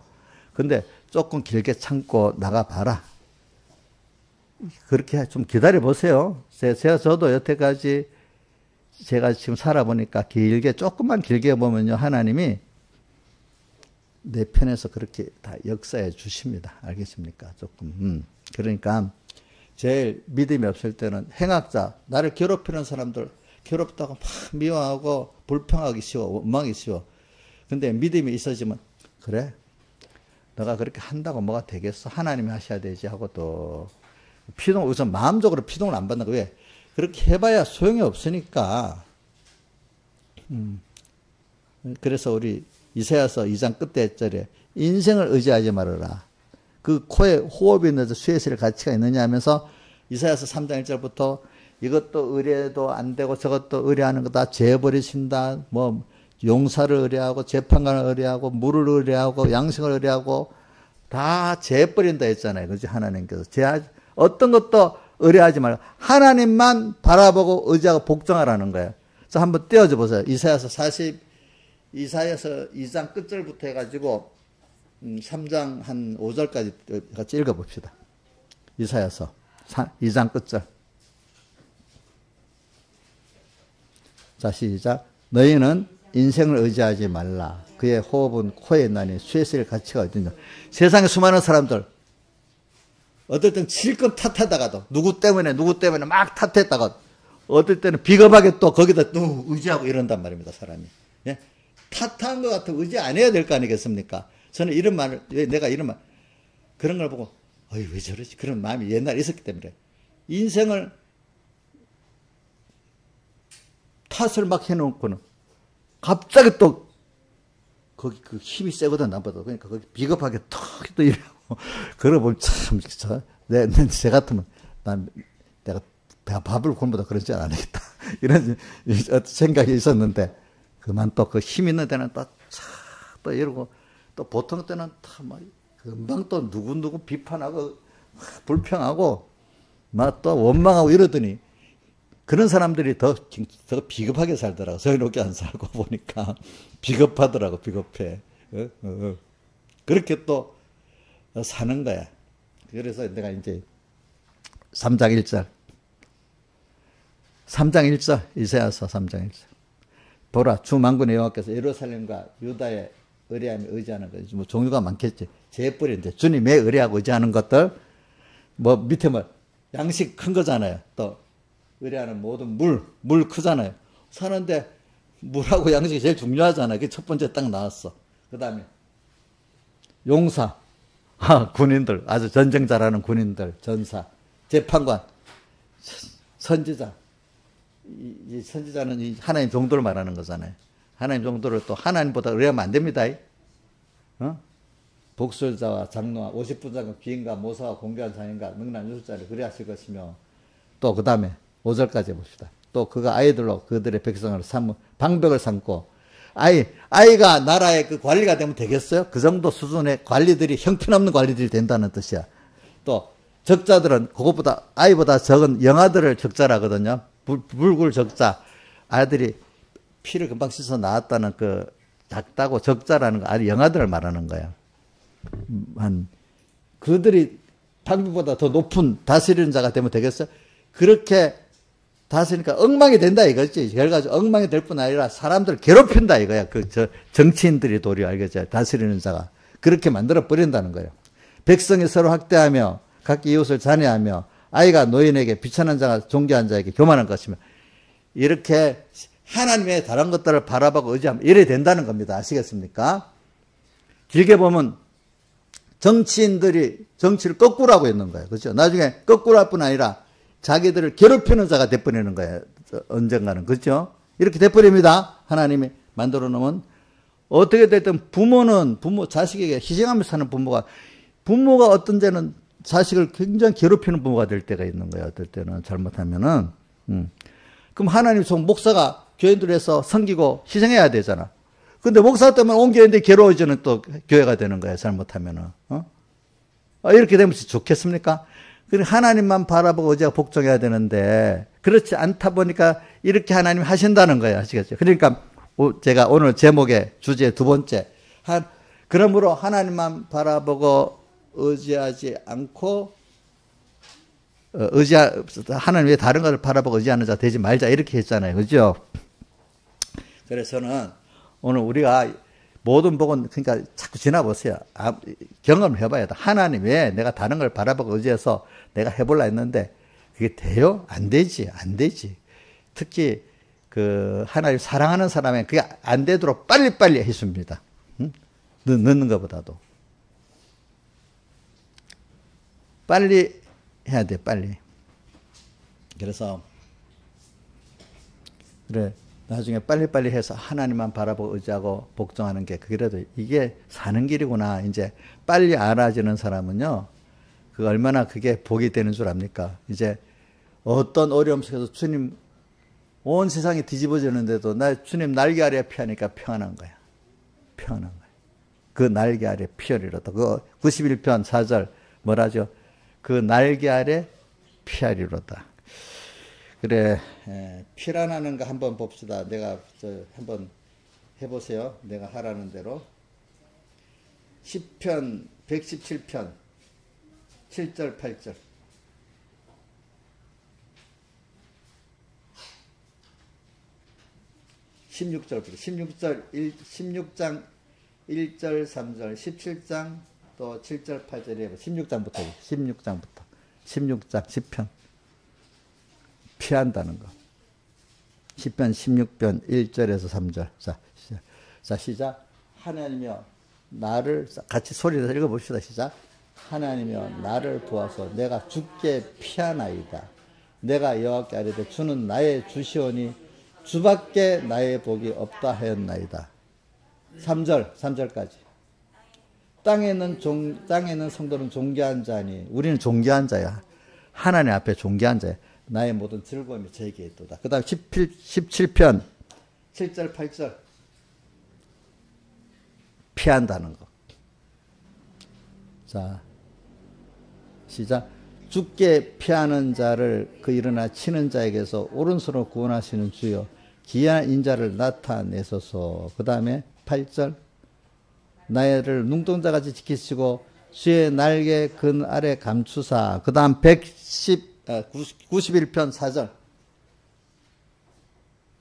근데 조금 길게 참고 나가봐라. 그렇게 좀 기다려 보세요. 저도 여태까지 제가 지금 살아보니까 조금만 길게 보면요. 하나님이 내 편에서 그렇게 다 역사해 주십니다. 알겠습니까? 조금. 그러니까 제일 믿음이 없을 때는 행악자, 나를 괴롭히는 사람들, 괴롭다고 막 미워하고 불평하기 쉬워, 원망하기 쉬워. 근데 믿음이 있어지면, 그래, 너가 그렇게 한다고 뭐가 되겠어? 하나님이 하셔야 되지 하고 또, 우선 마음적으로 피동을 안 받는 거. 왜? 그렇게 해봐야 소용이 없으니까. 그래서 우리 이사야서 2장 끝에 절에 인생을 의지하지 말아라. 그 코에 호흡이 있는데 수에 쓸 가치가 있느냐 하면서 이사야서 3장 1절부터 이것도 의뢰도 안 되고 저것도 의뢰하는 거다. 죄 버리신다. 뭐 용사를 의뢰하고 재판관을 의뢰하고 물을 의뢰하고 양식을 의뢰하고 다 죄 버린다 했잖아요. 그렇지? 하나님께서 어떤 것도 의뢰하지 말고 하나님만 바라보고 의지하고 복종하라는 거예요. 자, 한번 띄워줘 보세요. 이사야서 2장 끝절부터 해가지고 3장 한 5절까지 같이 읽어봅시다. 이사야서 2장 끝절. 자, 시작. 너희는 인생을 의지하지 말라. 그의 호흡은 코에 있나니 수에 쓸 가치가 어디냐. 세상에 수많은 사람들 어떨 때는 실컷 탓하다가도 누구 때문에 막 탓했다가 어떨 때는 비겁하게 또 거기다 또 의지하고 이런단 말입니다. 사람이. 예? 탓한 것 같으면 의지 안 해야 될 거 아니겠습니까? 저는 이런 말을, 내가 이런 말, 그런 걸 보고, 어이, 왜 저러지? 그런 마음이 옛날에 있었기 때문에. 인생을 탓을 막 해놓고는 갑자기 또, 거기 그 힘이 세거든, 나보다. 그러니까 거기 비겁하게 턱 또 이러고. 그러고 보면 참, 제 같으면 내가 밥을 굶보다 그런 줄 안 하겠다. 이런 생각이 있었는데, 그만 또 그 힘 있는 데는 또 이러고, 또 보통 때는 막 금방 또 누구 비판하고 불평하고 막 또 원망하고 이러더니 그런 사람들이 더 비겁하게 살더라고. 저렇게 안 살고 보니까 비겁하더라고. 비겁해. 그렇게 또 사는 거야. 그래서 내가 이제 3장 1절 이사야서 3장 1절 보라 주 만군의 여호와께서 예루살렘과 유다의 의뢰하며 의지하는 것, 뭐 종류가 많겠지. 재뿌리인데 주님의 의뢰하고 의지하는 것들, 뭐 밑에 뭐 양식 큰 거잖아요. 또 의뢰하는 모든 물 크잖아요. 사는데 물하고 양식이 제일 중요하잖아요. 그게 첫 번째 딱 나왔어. 그 다음에 용사, 군인들, 아주 전쟁 잘하는 군인들, 전사, 재판관, 선지자. 이 선지자는 이 하나님 정도를 말하는 거잖아요. 하나님 정도를 또 하나님보다 의뢰하면 안 됩니다. 복술자와 장로와 50분장과 귀인과 모사와 공교한 장인과 능란 유술자를 의뢰하실 것이며 또 그 다음에 5절까지 봅시다. 또 그가 아이들로 그들의 백성을 삼고 방백을 삼고 아이가 나라의 그 관리가 되면 되겠어요? 그 정도 수준의 관리들이 형편없는 관리들이 된다는 뜻이야. 또 적자들은 그것보다 아이보다 적은 영아들을 적자라거든요. 불굴 적자. 아이들이 피를 금방 씻어 나왔다는 그 작다고 적자라는 거, 아니 영아들을 말하는 거야. 그들이 방비보다 더 높은 다스리는 자가 되면 되겠어요? 그렇게 다스리니까 엉망이 된다 이거지. 결과적으로 엉망이 될 뿐 아니라 사람들을 괴롭힌다 이거야. 정치인들이 도리어 알겠죠. 다스리는 자가. 그렇게 만들어 버린다는 거예요. 백성이 서로 학대하며 각기 이웃을 잔해하며 아이가 노인에게 비천한 자가 존귀한 자에게 교만한 것이며 이렇게 하나님의 다른 것들을 바라보고 의지하면 이래 된다는 겁니다. 아시겠습니까? 길게 보면 정치인들이 정치를 거꾸로 하고 있는 거예요. 그렇죠? 나중에 거꾸로 할 뿐 아니라 자기들을 괴롭히는 자가 돼버리는 거예요. 언젠가는. 그렇죠? 이렇게 돼버립니다. 하나님이 만들어 놓으면. 어떻게 됐든 부모, 자식에게 희생하면서 사는 부모가 어떤 때는 자식을 굉장히 괴롭히는 부모가 될 때가 있는 거예요. 어떨 때는 잘못하면은. 그럼 하나님 목사가 교인들에서 섬기고 희생해야 되잖아. 근데 목사 때문에 온 교인들이 괴로워지는 또 교회가 되는 거예요. 잘못하면은. 이렇게 되면 좋겠습니까? 하나님만 바라보고 의지하고 복종해야 되는데 그렇지 않다 보니까 이렇게 하나님 하신다는 거예요. 아시겠죠? 그러니까 제가 오늘 제목의 주제 두 번째. 그러므로 하나님만 바라보고 의지하지 않고 하나님 외에 다른 것을 바라보고 의지하는 자 되지 말자 이렇게 했잖아요. 그죠? 그래서는 오늘 우리가 모든 복은 그러니까 자꾸 지나보세요. 경험을 해봐야 돼. 하나님 외에 내가 다른 걸 바라보고 의지해서 내가 해볼라 했는데 그게 돼요? 안 되지. 안 되지. 특히 하나님 사랑하는 사람은 그게 안 되도록 빨리빨리 해줍니다. 늦는 것보다도. 빨리 해야 돼, 빨리. 그래서, 그래, 나중에 빨리빨리 해서 하나님만 바라보고 의지하고 복종하는 게, 그래도 이게 사는 길이구나. 이제 빨리 알아지는 사람은요, 얼마나 그게 복이 되는 줄 압니까? 이제 어떤 어려움 속에서 주님, 온 세상이 뒤집어지는데도 주님 날개 아래 피하니까 평안한 거야. 평안한 거야. 그 날개 아래 피하리로다. 그 91편 4절 뭐라죠? 그 날개 아래 피하리로다. 그래, 피란하는 거 한번 봅시다. 내가 한번 해보세요. 내가 하라는 대로. 10편, 117편 7절, 8절. 16장 1절, 3절, 17장 또 7절, 8절에 16장부터 16장 10편 피한다는 거. 10편 16편 1절에서 3절. 자, 시작. 하나님이여 나를 같이 소리내서 읽어봅시다. 시작. 하나님이여 나를 도와서 내가 죽게 피하나이다. 내가 여호와께 아뢰되 주는 나의 주시오니 주밖에 나의 복이 없다 하였나이다. 3절까지. 땅에는 성도는 존귀한 자니 우리는 존귀한 자야. 하나님 앞에 존귀한 자야. 나의 모든 즐거움이 저에게 있도다. 그 다음 17편 7절 8절 피한다는 거. 자, 시작. 죽게 피하는 자를 그 일어나 치는 자에게서 오른손으로 구원하시는 주여 기이한 인자를 나타내소서. 그 다음에 8절. 나를 눈동자같이 지키시고 주의 날개 근 아래 감추사. 그 다음 91편 4절.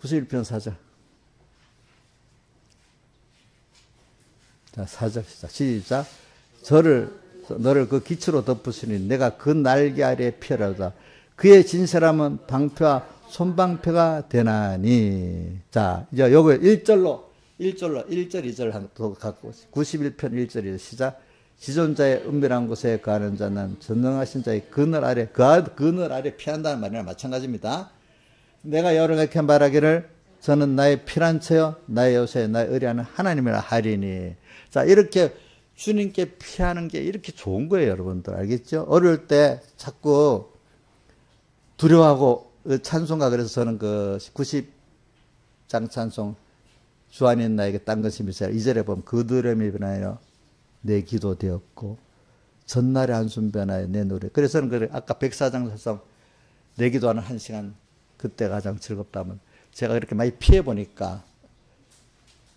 91편 4절. 자, 4절 시작. 너를 그 기초로 덮으시니 내가 그 날개 아래 피하라다. 그의 진실함은 방패와 손방패가 되나니. 자, 이제 요거 1절, 2절 갖고 91편 1절 2절 시작. 지존자의 은밀한 곳에 거하는 자는 전능하신 자의 그늘 아래, 그늘 아래 피한다는 말이나 마찬가지입니다. 내가 여러분에게 말하기를 저는 나의 피난처여 나의 요새 나의 의뢰하는 하나님이라 하리니. 자, 이렇게 주님께 피하는 게 이렇게 좋은 거예요, 여러분들. 알겠죠? 어릴 때 자꾸 두려워하고 찬송가, 그래서 저는 그 90장 찬송 주 안에 있는 나에게 딴 것이 미세하라. 2절에 보면 그 두려움이 변하여 내 기도 되었고 전날의 한숨 변하여 내 노래. 그래서 저는 아까 104장 찬송 내 기도하는 1시간 그때 가장 즐겁다면 제가 그렇게 많이 피해보니까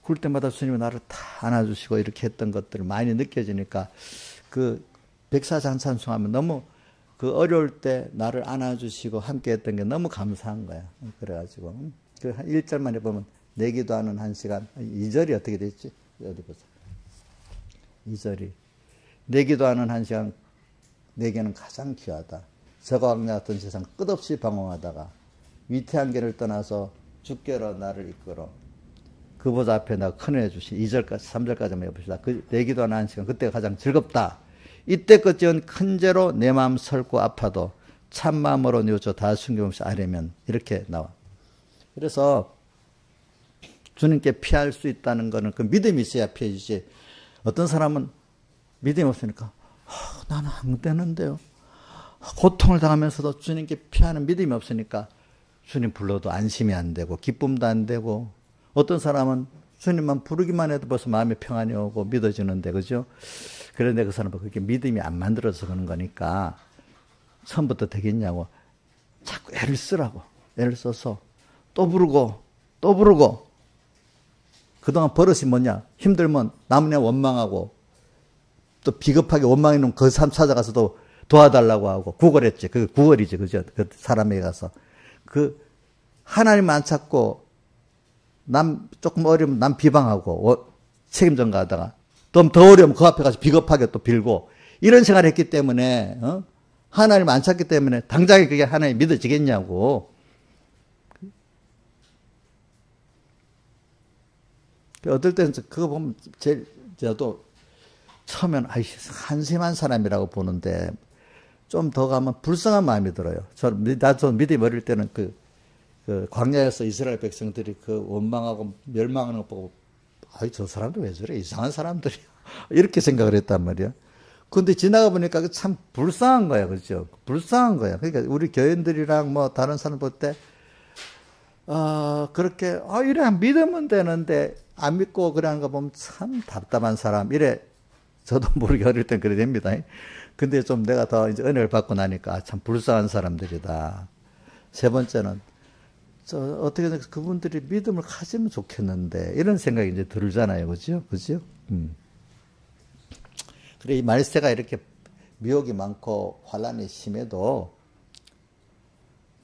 굴 때마다 주님이 나를 다 안아주시고 이렇게 했던 것들을 많이 느껴지니까 그 104장 찬송하면 너무 그 어려울 때 나를 안아주시고 함께 했던 게 너무 감사한 거야. 그래가지고 그 1절만 해보면 내 기도하는 1시간. 2절이 어떻게 됐지? 어디 보자. 2절이 내 기도하는 1시간 내게는 가장 귀하다. 저가 왕자 같은 세상 끝없이 방황하다가 위태한계를 떠나서 주께로 나를 이끌어 그 보좌 앞에 나 큰은혜 주신 2절까지 3절까지 한번 해봅시다. 그 내기도 하는 시간 그때가 가장 즐겁다. 이때껏 지은 큰 죄로 내 마음 설고 아파도 참마음으로 뉘우쳐 다 숨김없이 아뢰면 이렇게 나와. 그래서 주님께 피할 수 있다는 것은 그 믿음이 있어야 피해지지. 어떤 사람은 믿음이 없으니까 나는 안 되는데요. 고통을 당하면서도 주님께 피하는 믿음이 없으니까 주님 불러도 안심이 안 되고 기쁨도 안 되고, 어떤 사람은 주님만 부르기만 해도 벌써 마음에 평안이 오고 믿어지는데, 그죠? 그런데 그 사람은 그렇게 믿음이 안 만들어서 그런 거니까 처음부터 되겠냐고 자꾸 애를 쓰라고. 애를 써서 또 부르고 또 부르고. 그동안 버릇이 뭐냐? 힘들면 남의 원망하고 또 비겁하게 원망해 놓은 그 삶 찾아가서 또 도와달라고 하고 구걸했지. 그게 구걸이지. 그죠? 그 사람에게 가서. 그 하나님 안 찾고 남 조금 어려우면 남 비방하고 책임 전가하다가 좀 더 어려우면 그 앞에 가서 비겁하게 또 빌고 이런 생활을 했기 때문에 하나님 안 찾기 때문에 당장에 그게 하나님 믿어지겠냐고. 어떨 때는 그거 보면 제일 저도 처음엔 한심한 사람이라고 보는데 좀 더 가면 불쌍한 마음이 들어요. 나도 믿음이 어릴 때는 그 광야에서 이스라엘 백성들이 그 원망하고 멸망하는 거 보고 저 사람들 왜 저래? 이상한 사람들이야. 이렇게 생각을 했단 말이야. 근데 지나가 보니까 참 불쌍한 거야. 그렇죠? 불쌍한 거야. 그러니까 우리 교인들이랑 뭐 다른 사람 볼 때 그렇게 이래 믿으면 되는데 안 믿고 그러는 거 보면 참 답답한 사람. 이래 저도 모르게 어릴 땐 그래 됩니다. 근데 좀 내가 더 이제 은혜를 받고 나니까 참 불쌍한 사람들이다. 세 번째는 어떻게든 그분들이 믿음을 가지면 좋겠는데 이런 생각이 이제 들잖아요. 그죠? 그죠? 그래 이 말세가 이렇게 미혹이 많고 환란이 심해도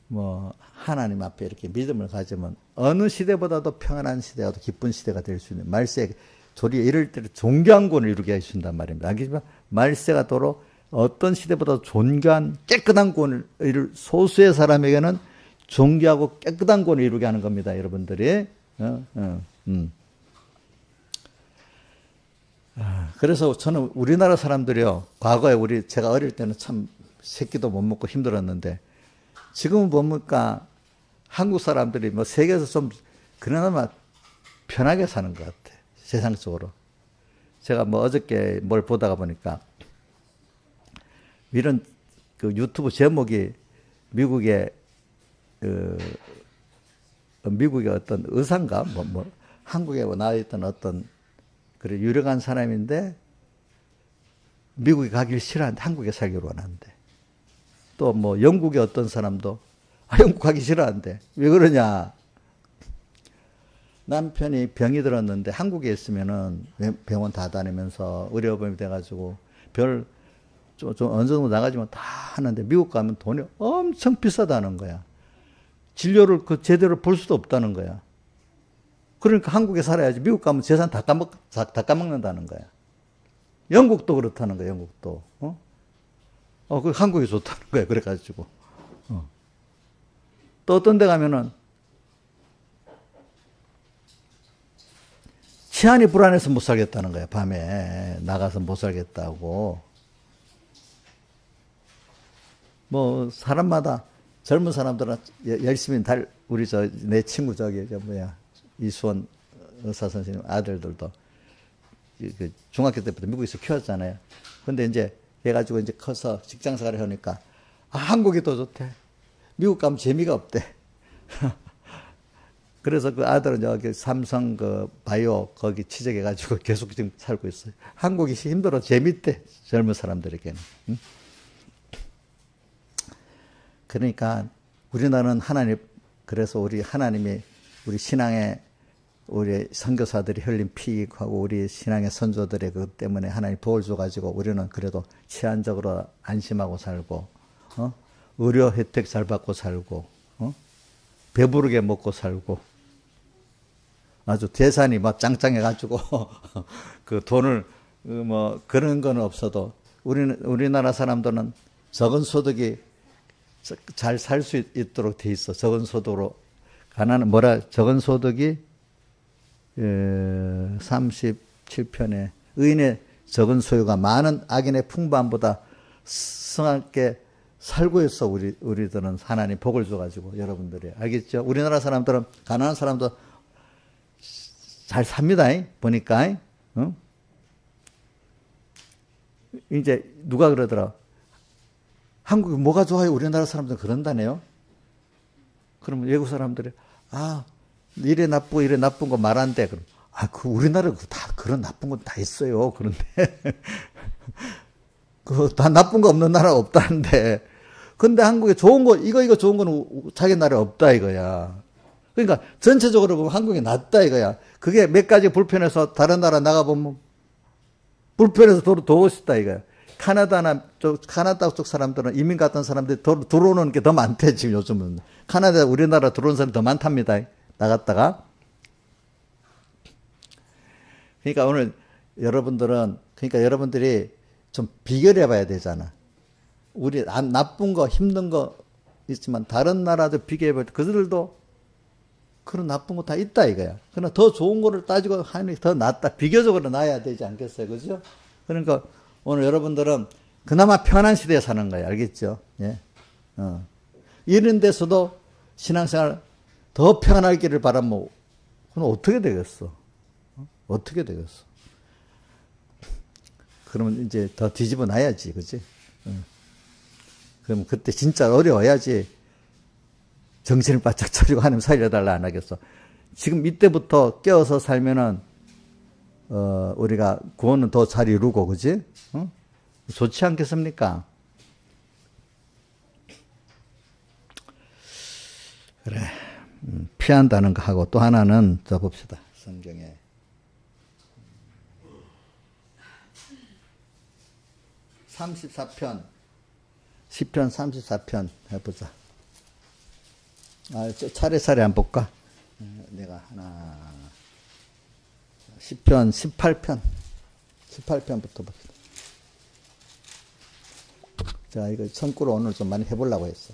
뭐 하나님 앞에 이렇게 믿음을 가지면 어느 시대보다도 평안한 시대가 더 기쁜 시대가 될 수 있는, 말세 도리어 이럴 때 존귀한 권을 이루게 해준단 말입니다. 알겠지만 말세가 도로 어떤 시대보다 존귀한 깨끗한 권을 이룰 소수의 사람에게는 존귀하고 깨끗한 권을 이루게 하는 겁니다. 여러분들이. 그래서 저는 우리나라 사람들이요, 과거에 제가 어릴 때는 참 새끼도 못 먹고 힘들었는데 지금은 뭡니까? 한국 사람들이 뭐 세계에서 좀 그나마 편하게 사는 것 같아. 세상적으로. 제가 뭐 어저께 뭘 보다가 보니까 이런 그 유튜브 제목이 미국의 어떤 의사인가 한국에 나와 있던 어떤 그래 유력한 사람인데 미국에 가길 싫어하는데 한국에 살기를 원한대. 또 뭐 영국의 어떤 사람도 영국 가기 싫어한대. 왜 그러냐? 남편이 병이 들었는데 한국에 있으면은 병원 다 다니면서 의료보험이 돼가지고 좀 어느 정도 나가지면 다 하는데 미국 가면 돈이 엄청 비싸다는 거야. 진료를 제대로 볼 수도 없다는 거야. 그러니까 한국에 살아야지. 미국 가면 재산 다 까먹는다는 거야. 영국도 그렇다는 거야. 영국도. 그 한국이 좋다는 거야. 그래가지고. 또 어떤 데 가면은 치안이 불안해서 못 살겠다는 거야. 밤에 나가서 못 살겠다고. 뭐 사람마다 젊은 사람들은 열심히 내 친구 이수원 의사 선생님 아들들도 중학교 때부터 미국에서 키웠잖아요. 근데 이제 해가지고 이제 커서 직장 생활을 하니까 한국이 더 좋대. 미국 가면 재미가 없대. 그래서 그 아들은 여기 삼성 바이오 거기 취직해가지고 계속 지금 살고 있어요. 한국이 힘들어 재밌대. 젊은 사람들에게는. 응? 그러니까 우리나라는 그래서 하나님이 우리 신앙의 우리 선교사들이 흘린 피하고 우리 신앙의 선조들의 그 때문에 하나님 복을 줘가지고 우리는 그래도 치안적으로 안심하고 살고, 의료 혜택 잘 받고 살고, 배부르게 먹고 살고, 아주 재산이 막 짱짱해가지고 그 돈을 그런 건 없어도 우리나라 사람들은 적은 소득이 잘 살 수 있도록 돼 있어. 적은 소득으로. 적은 소득이 37편에 의인의 적은 소유가 많은 악인의 풍부함보다 성하게 살고 있어. 우리들은 하나님 복을 줘가지고 여러분들이 알겠죠? 우리나라 사람들은 가난한 사람도 잘 삽니다. 보니까. 어? 이제 누가 그러더라. 한국이 뭐가 좋아요? 우리나라 사람들은 그런다네요. 그러면 외국 사람들이 이래 나쁘고 이래 나쁜 거 말한대. 그럼 그 우리나라 다 그런 나쁜 건 다 있어요. 그런데 그 다 나쁜 거 없는 나라 없다는데. 근데 한국에 좋은 거 이거 좋은 거는 자기 나라에 없다 이거야. 그러니까 전체적으로 보면 한국이 낫다 이거야. 그게 몇 가지 불편해서 다른 나라 나가보면 불편해서 도고 싶다 이거야. 카나다 쪽 사람들은 이민 갔던 사람들이 들어오는 게 더 많대 지금 요즘은. 카나다 우리나라 들어온 사람이 더 많답니다. 나갔다가. 그러니까 오늘 여러분들이 좀 비교를 해봐야 되잖아. 우리 나쁜 거 힘든 거 있지만 다른 나라도 비교해볼 때 그들도 그런 나쁜 거 다 있다 이거야. 그러나 더 좋은 거를 따지고 하는 게 더 낫다. 비교적으로 나아야 되지 않겠어요, 그죠? 그러니까 오늘 여러분들은 그나마 편한 시대에 사는 거예요, 알겠죠? 예, 이런 데서도 신앙생활 더 편하기를 바라면 그럼 어떻게 되겠어? 어떻게 되겠어? 그러면 이제 더 뒤집어 놔야지, 그지? 그럼 그때 진짜 어려워야지 정신을 바짝 차리고 하나님 살려달라 안 하겠어. 지금 이때부터 깨어서 살면은 우리가 구원은 더 잘 이루고, 그지? 좋지 않겠습니까? 그래. 피한다는 거 하고 또 하나는 더 봅시다. 성경에. 시편 34편 해보자. 차례차례 한번 볼까? 내가 시편 18편부터 봅시다. 자, 이거 참고로 오늘 좀 많이 해보려고 했어.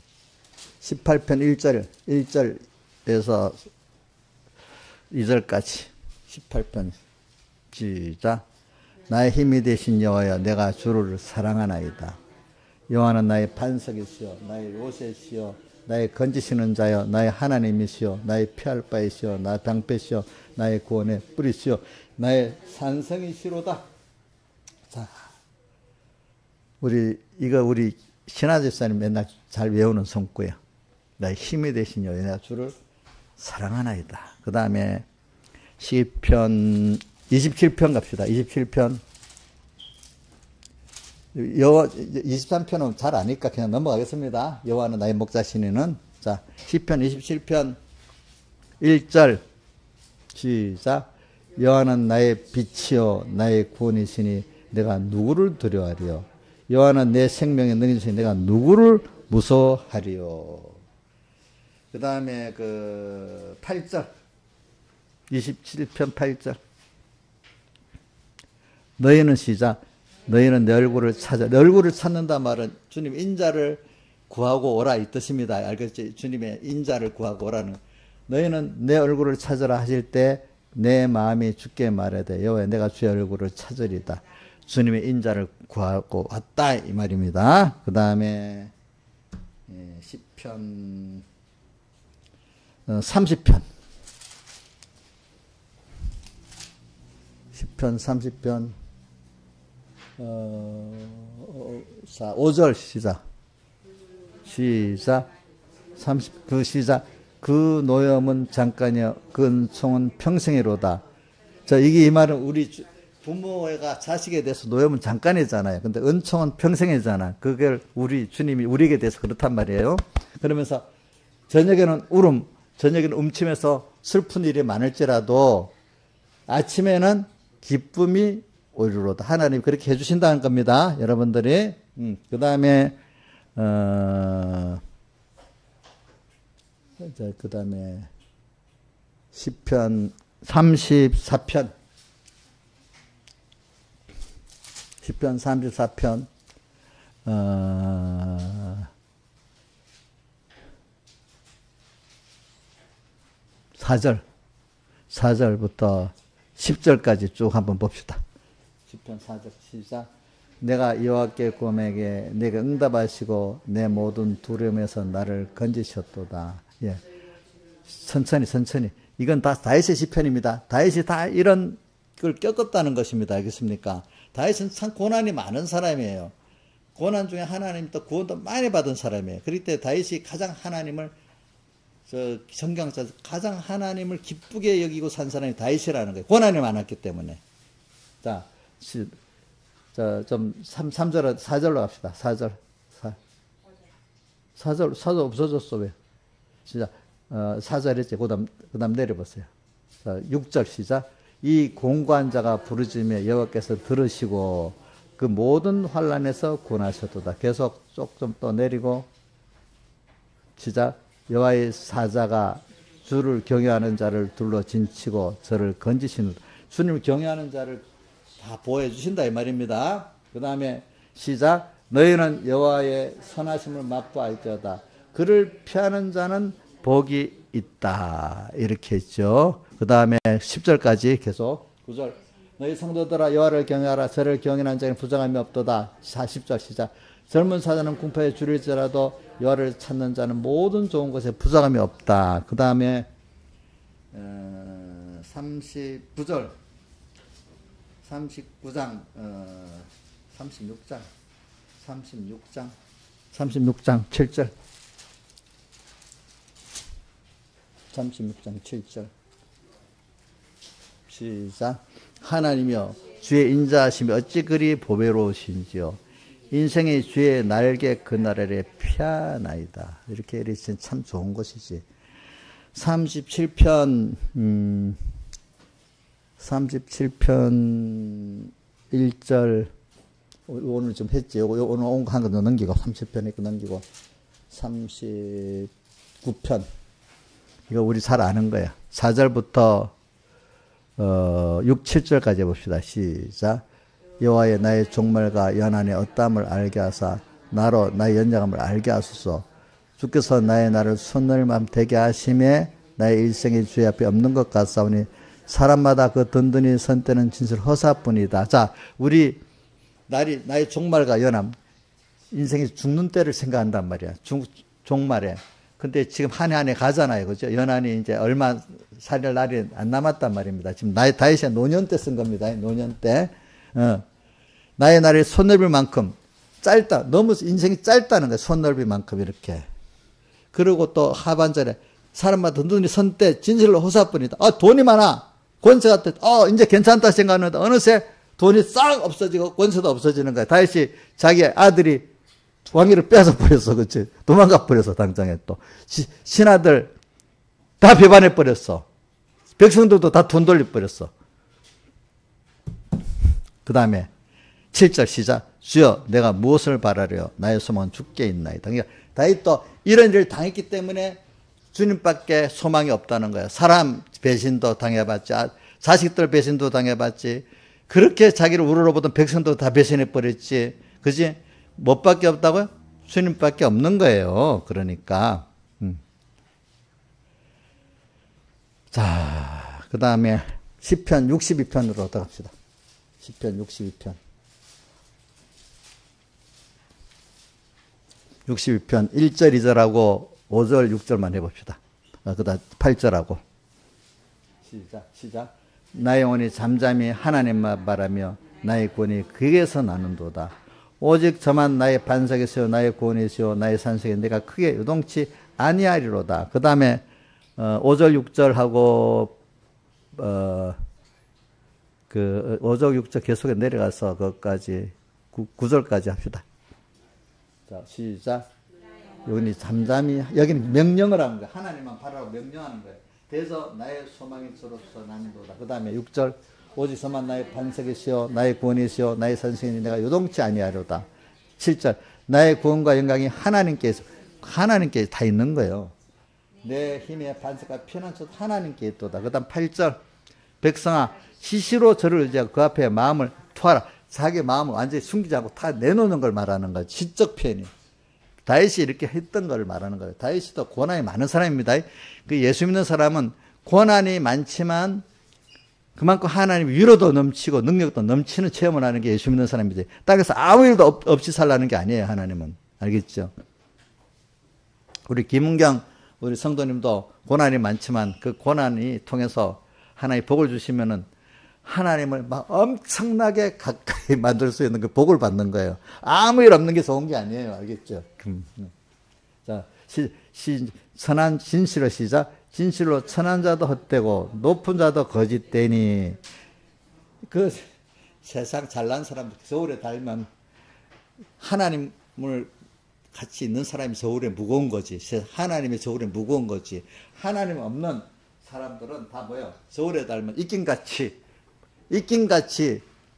18편 1절에서 2절까지. 18편 시작. 나의 힘이 되신 여호와여, 내가 주를 사랑하나이다. 여호와는 나의 반석이시여, 나의 요새시여, 나의 건지시는 자여, 나의 하나님이시여, 나의 피할 바이시여, 나의 방패시여, 나의 구원의 뿌리시여, 나의 산성이시로다. 자, 우리 신하집사님 맨날 잘 외우는 성구야. 나의 힘이 되신 여호와, 내가 주를 사랑하나이다. 그 다음에 시편 27편 갑시다. 27편. 23편은 잘 아니까 그냥 넘어가겠습니다. 여호와는 나의 목자시니는. 자, 시편 27편 1절 시작. 여호와는 나의 빛이요 나의 구원이시니 내가 누구를 두려워하리요. 여호와는 내 생명의 능이시니 내가 누구를 무서워하리요. 그 다음에 8절 27편 8절. 너희는 시작. 너희는 내 얼굴을 찾아. 내 얼굴을 찾는다 말은 주님 인자를 구하고 오라 이 뜻입니다. 알겠지? 주님의 인자를 구하고 오라는. 너희는 내 얼굴을 찾으라 하실 때 내 마음이 주께 말하되 여호와 내가 주의 얼굴을 찾으리다. 주님의 인자를 구하고 왔다 이 말입니다. 그 다음에 시편 30편. 시편 30편 5절 시작. 시작. 30 시작. 그 노염은 잠깐이요 그 은총은 평생이로다. 자, 이 말은 우리 부모가 자식에 대해서 노염은 잠깐이잖아요. 근데 은총은 평생이잖아. 그걸 우리 주님이 우리에게 대해서 그렇단 말이에요. 그러면서 저녁에는 저녁에는 음침해서 슬픈 일이 많을지라도 아침에는 기쁨이 오리로다. 하나님 그렇게 해주신다는 겁니다. 여러분들이. 그 다음에 그 다음에 시편 34편. 시편 34편 4절부터 10절까지 쭉 한번 봅시다. 시편 4절 시작. 내가 여호와께 고백에 내가 응답하시고 내 모든 두려움에서 나를 건지셨도다. 예. 천천히. 이건 다 다윗의 시편입니다. 다윗이 다 이런 걸 겪었다는 것입니다. 알겠습니까? 다윗은 참 고난이 많은 사람이에요. 고난 중에 하나님 또 구원도 많이 받은 사람이에요. 그럴 때 다윗이 가장 하나님을 성경에서 가장 하나님을 기쁘게 여기고 산 사람이 다윗이라는 거예요. 고난이 많았기 때문에. 자, 좀 3절, 4절로 갑시다. 4절 없어졌어 왜? 진짜 4절 했지. 그다음 내려보세요. 자, 6절 시작. 이 공고한 자가 부르짖으며 여호와께서 들으시고 그 모든 환난에서 구원하셨도다. 계속 좀 또 내리고 시작. 여호와의 사자가 주를 경외하는 자를 둘러 진치고 저를 건지시는 주님을 경외하는 자를 다 보호해 주신다 이 말입니다. 그 다음에 시작. 너희는 여호와의 선하심을 맛보알지어다. 그를 피하는 자는 복이 있다. 이렇게 했죠. 그 다음에 10절까지 계속 9절. 너희 성도들아 여호와를 경외하라. 저를 경외하는 자는 부정함이 없도다. 40절 시작. 젊은 사자는 궁파에 줄일지라도 여호와를 찾는 자는 모든 좋은 것에 부정함이 없다. 그 다음에 39절 39장 36장 7절 36장 7절 시작. 하나님이여 주의 인자하심이 어찌 그리 보배로우신지요. 인생의 주의 날개 그날에 피하나이다. 이렇게 이랬으면 참 좋은 것이지. 37편 1절 오늘 좀 했지. 오늘 온 거 한 거 넘기고 30편 했고 넘기고 39편 이거 우리 잘 아는 거야. 4절부터 6, 7절까지 봅시다. 시작. 여호와의 나의 종말과 연한의 어떠함을 알게 하사 나로 나의 연약함을 알게 하소서. 주께서 나의 날을 손늘맘 되게 하심에 나의 일생이 주의 앞에 없는 것 같사오니 사람마다 그 든든히 선 때는 진실 허사뿐이다. 자, 우리 나의 종말과 연함, 인생이 죽는 때를 생각한단 말이야. 종말에. 근데 지금 한 해 한 해 가잖아요. 그죠? 연한이 이제 얼마 살릴 날이 안 남았단 말입니다. 지금 다윗이 노년 때 쓴 겁니다. 노년 때. 나의 날이 손넓을 만큼 짧다. 너무 인생이 짧다는 거예요. 손넓을 만큼 이렇게. 그리고 또 하반절에 사람마다 든든히 선 때 진실로 호사뿐이다. 돈이 많아. 권세가 이제 괜찮다 생각하는데 어느새 돈이 싹 없어지고 권세도 없어지는 거야. 다윗이 자기 아들이 왕위를 빼앗아 버렸어. 그치? 도망가 버렸어. 당장에 또. 신하들 다 배반해 버렸어. 백성들도 다 돈 돌려 버렸어. 그 다음에 7절 시작. 주여 내가 무엇을 바라려 나의 소망은 주께 있나이다. 그러니까 다윗도 이런 일을 당했기 때문에 주님밖에 소망이 없다는 거야. 사람 배신도 당해봤지, 자식들 배신도 당해봤지, 그렇게 자기를 우러러보던 백성도 다 배신해 버렸지. 그지? 뭐밖에 없다고요? 주님밖에 없는 거예요. 그러니까. 자, 그 다음에 시편 62편으로 들어갑시다. 시편 62편. 62편 1절, 2절하고 5절, 6절만 해봅시다. 그 다음 8절하고. 시작. 나의 영혼이 잠잠히 하나님만 바라며 나의 구원이 그에게서 나는도다. 오직 저만 나의 반석이시오 나의 구원이시오 나의 산성이 내가 크게 요동치 아니하리로다. 그 다음에 5절, 6절하고 5절, 6절 계속해 내려가서 거기까지 9절까지 합시다. 자, 시작. 여기는 잠잠히, 여기는 명령을 하는 거야. 하나님만 바라고 명령하는 거예요. 그래서 나의 소망이 저로서 나는도다. 그 다음에 6절. 오직 저만 나의 반석이시오 나의 구원이시오 나의 선생이 내가 요동치 아니하리로다. 7절. 나의 구원과 영광이 하나님께 다 있는 거예요. 내 힘의 반석과 피난처도 하나님께 있도다. 그 다음 8절. 백성아 시시로 저를 의지하고 그 앞에 마음을 투하라. 자기 마음을 완전히 숨기지 않고 다 내놓는 걸 말하는 거예요. 시적 표현이. 다윗이 이렇게 했던 걸 말하는 거예요. 다윗이도 고난이 많은 사람입니다. 그 예수 믿는 사람은 고난이 많지만 그만큼 하나님 위로도 넘치고 능력도 넘치는 체험을 하는 게 예수 믿는 사람이지. 땅에서 아무 일도 없이 살라는 게 아니에요, 하나님은. 알겠죠? 우리 김은경 우리 성도님도 고난이 많지만 그 고난이 통해서 하나님 복을 주시면은 하나님을 막 엄청나게 가까이 만들 수 있는 그 복을 받는 거예요. 아무 일 없는 게 좋은 게 아니에요. 알겠죠? 자, 선한 진실로 시작. 진실로 천한 자도 헛되고 높은 자도 거짓되니. 그 세상 잘난 사람들 저울에 달면 하나님을 같이 있는 사람이 저울에 무거운 거지. 하나님의 저울에 무거운 거지. 하나님 없는 사람들은 다 뭐예요? 저울에 달면 입김같이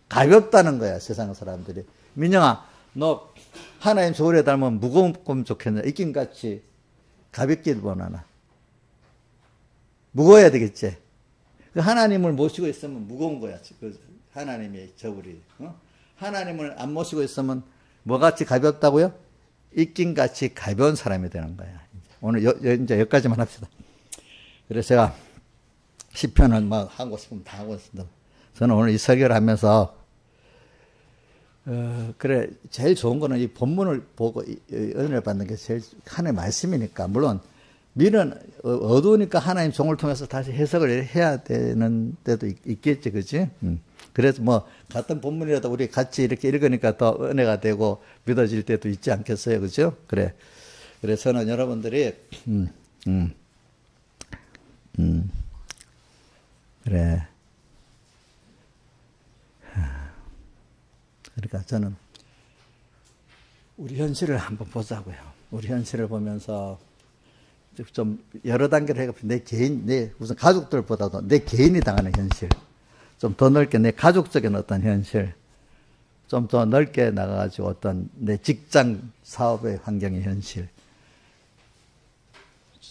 가볍다는 거야, 세상 사람들이. 민영아, 너 하나님 저울에 달면 무거우면 좋겠냐? 입김같이 가볍게 원하나? 무거워야 되겠지. 하나님을 모시고 있으면 무거운 거야. 그 하나님의 저울이. 하나님을 안 모시고 있으면 뭐같이 가볍다고요? 입김같이 가벼운 사람이 되는 거야. 오늘 이제 여기까지만 합시다. 그래서 제가 시편은 뭐 하고 싶으면 다 하고 있습니다. 저는 오늘 이 설교를 하면서 그래 제일 좋은 거는 이 본문을 보고 은혜를 받는 게 제일 하나님의 말씀이니까. 물론 미는 어두우니까 하나님 종을 통해서 다시 해석을 해야 되는 때도 있겠지, 그지? 그래서 뭐 같은 본문이라도 우리 같이 이렇게 읽으니까 더 은혜가 되고 믿어질 때도 있지 않겠어요, 그죠? 그래. 그래서 저는 여러분들이 그래. 그러니까 저는 우리 현실을 한번 보자고요. 우리 현실을 보면서 좀 여러 단계를 해가지고 내 개인, 우선 가족들보다도 내 개인이 당하는 현실, 좀 더 넓게 내 가족적인 어떤 현실, 좀 더 넓게 나가가지고 어떤 내 직장 사업의 환경의 현실,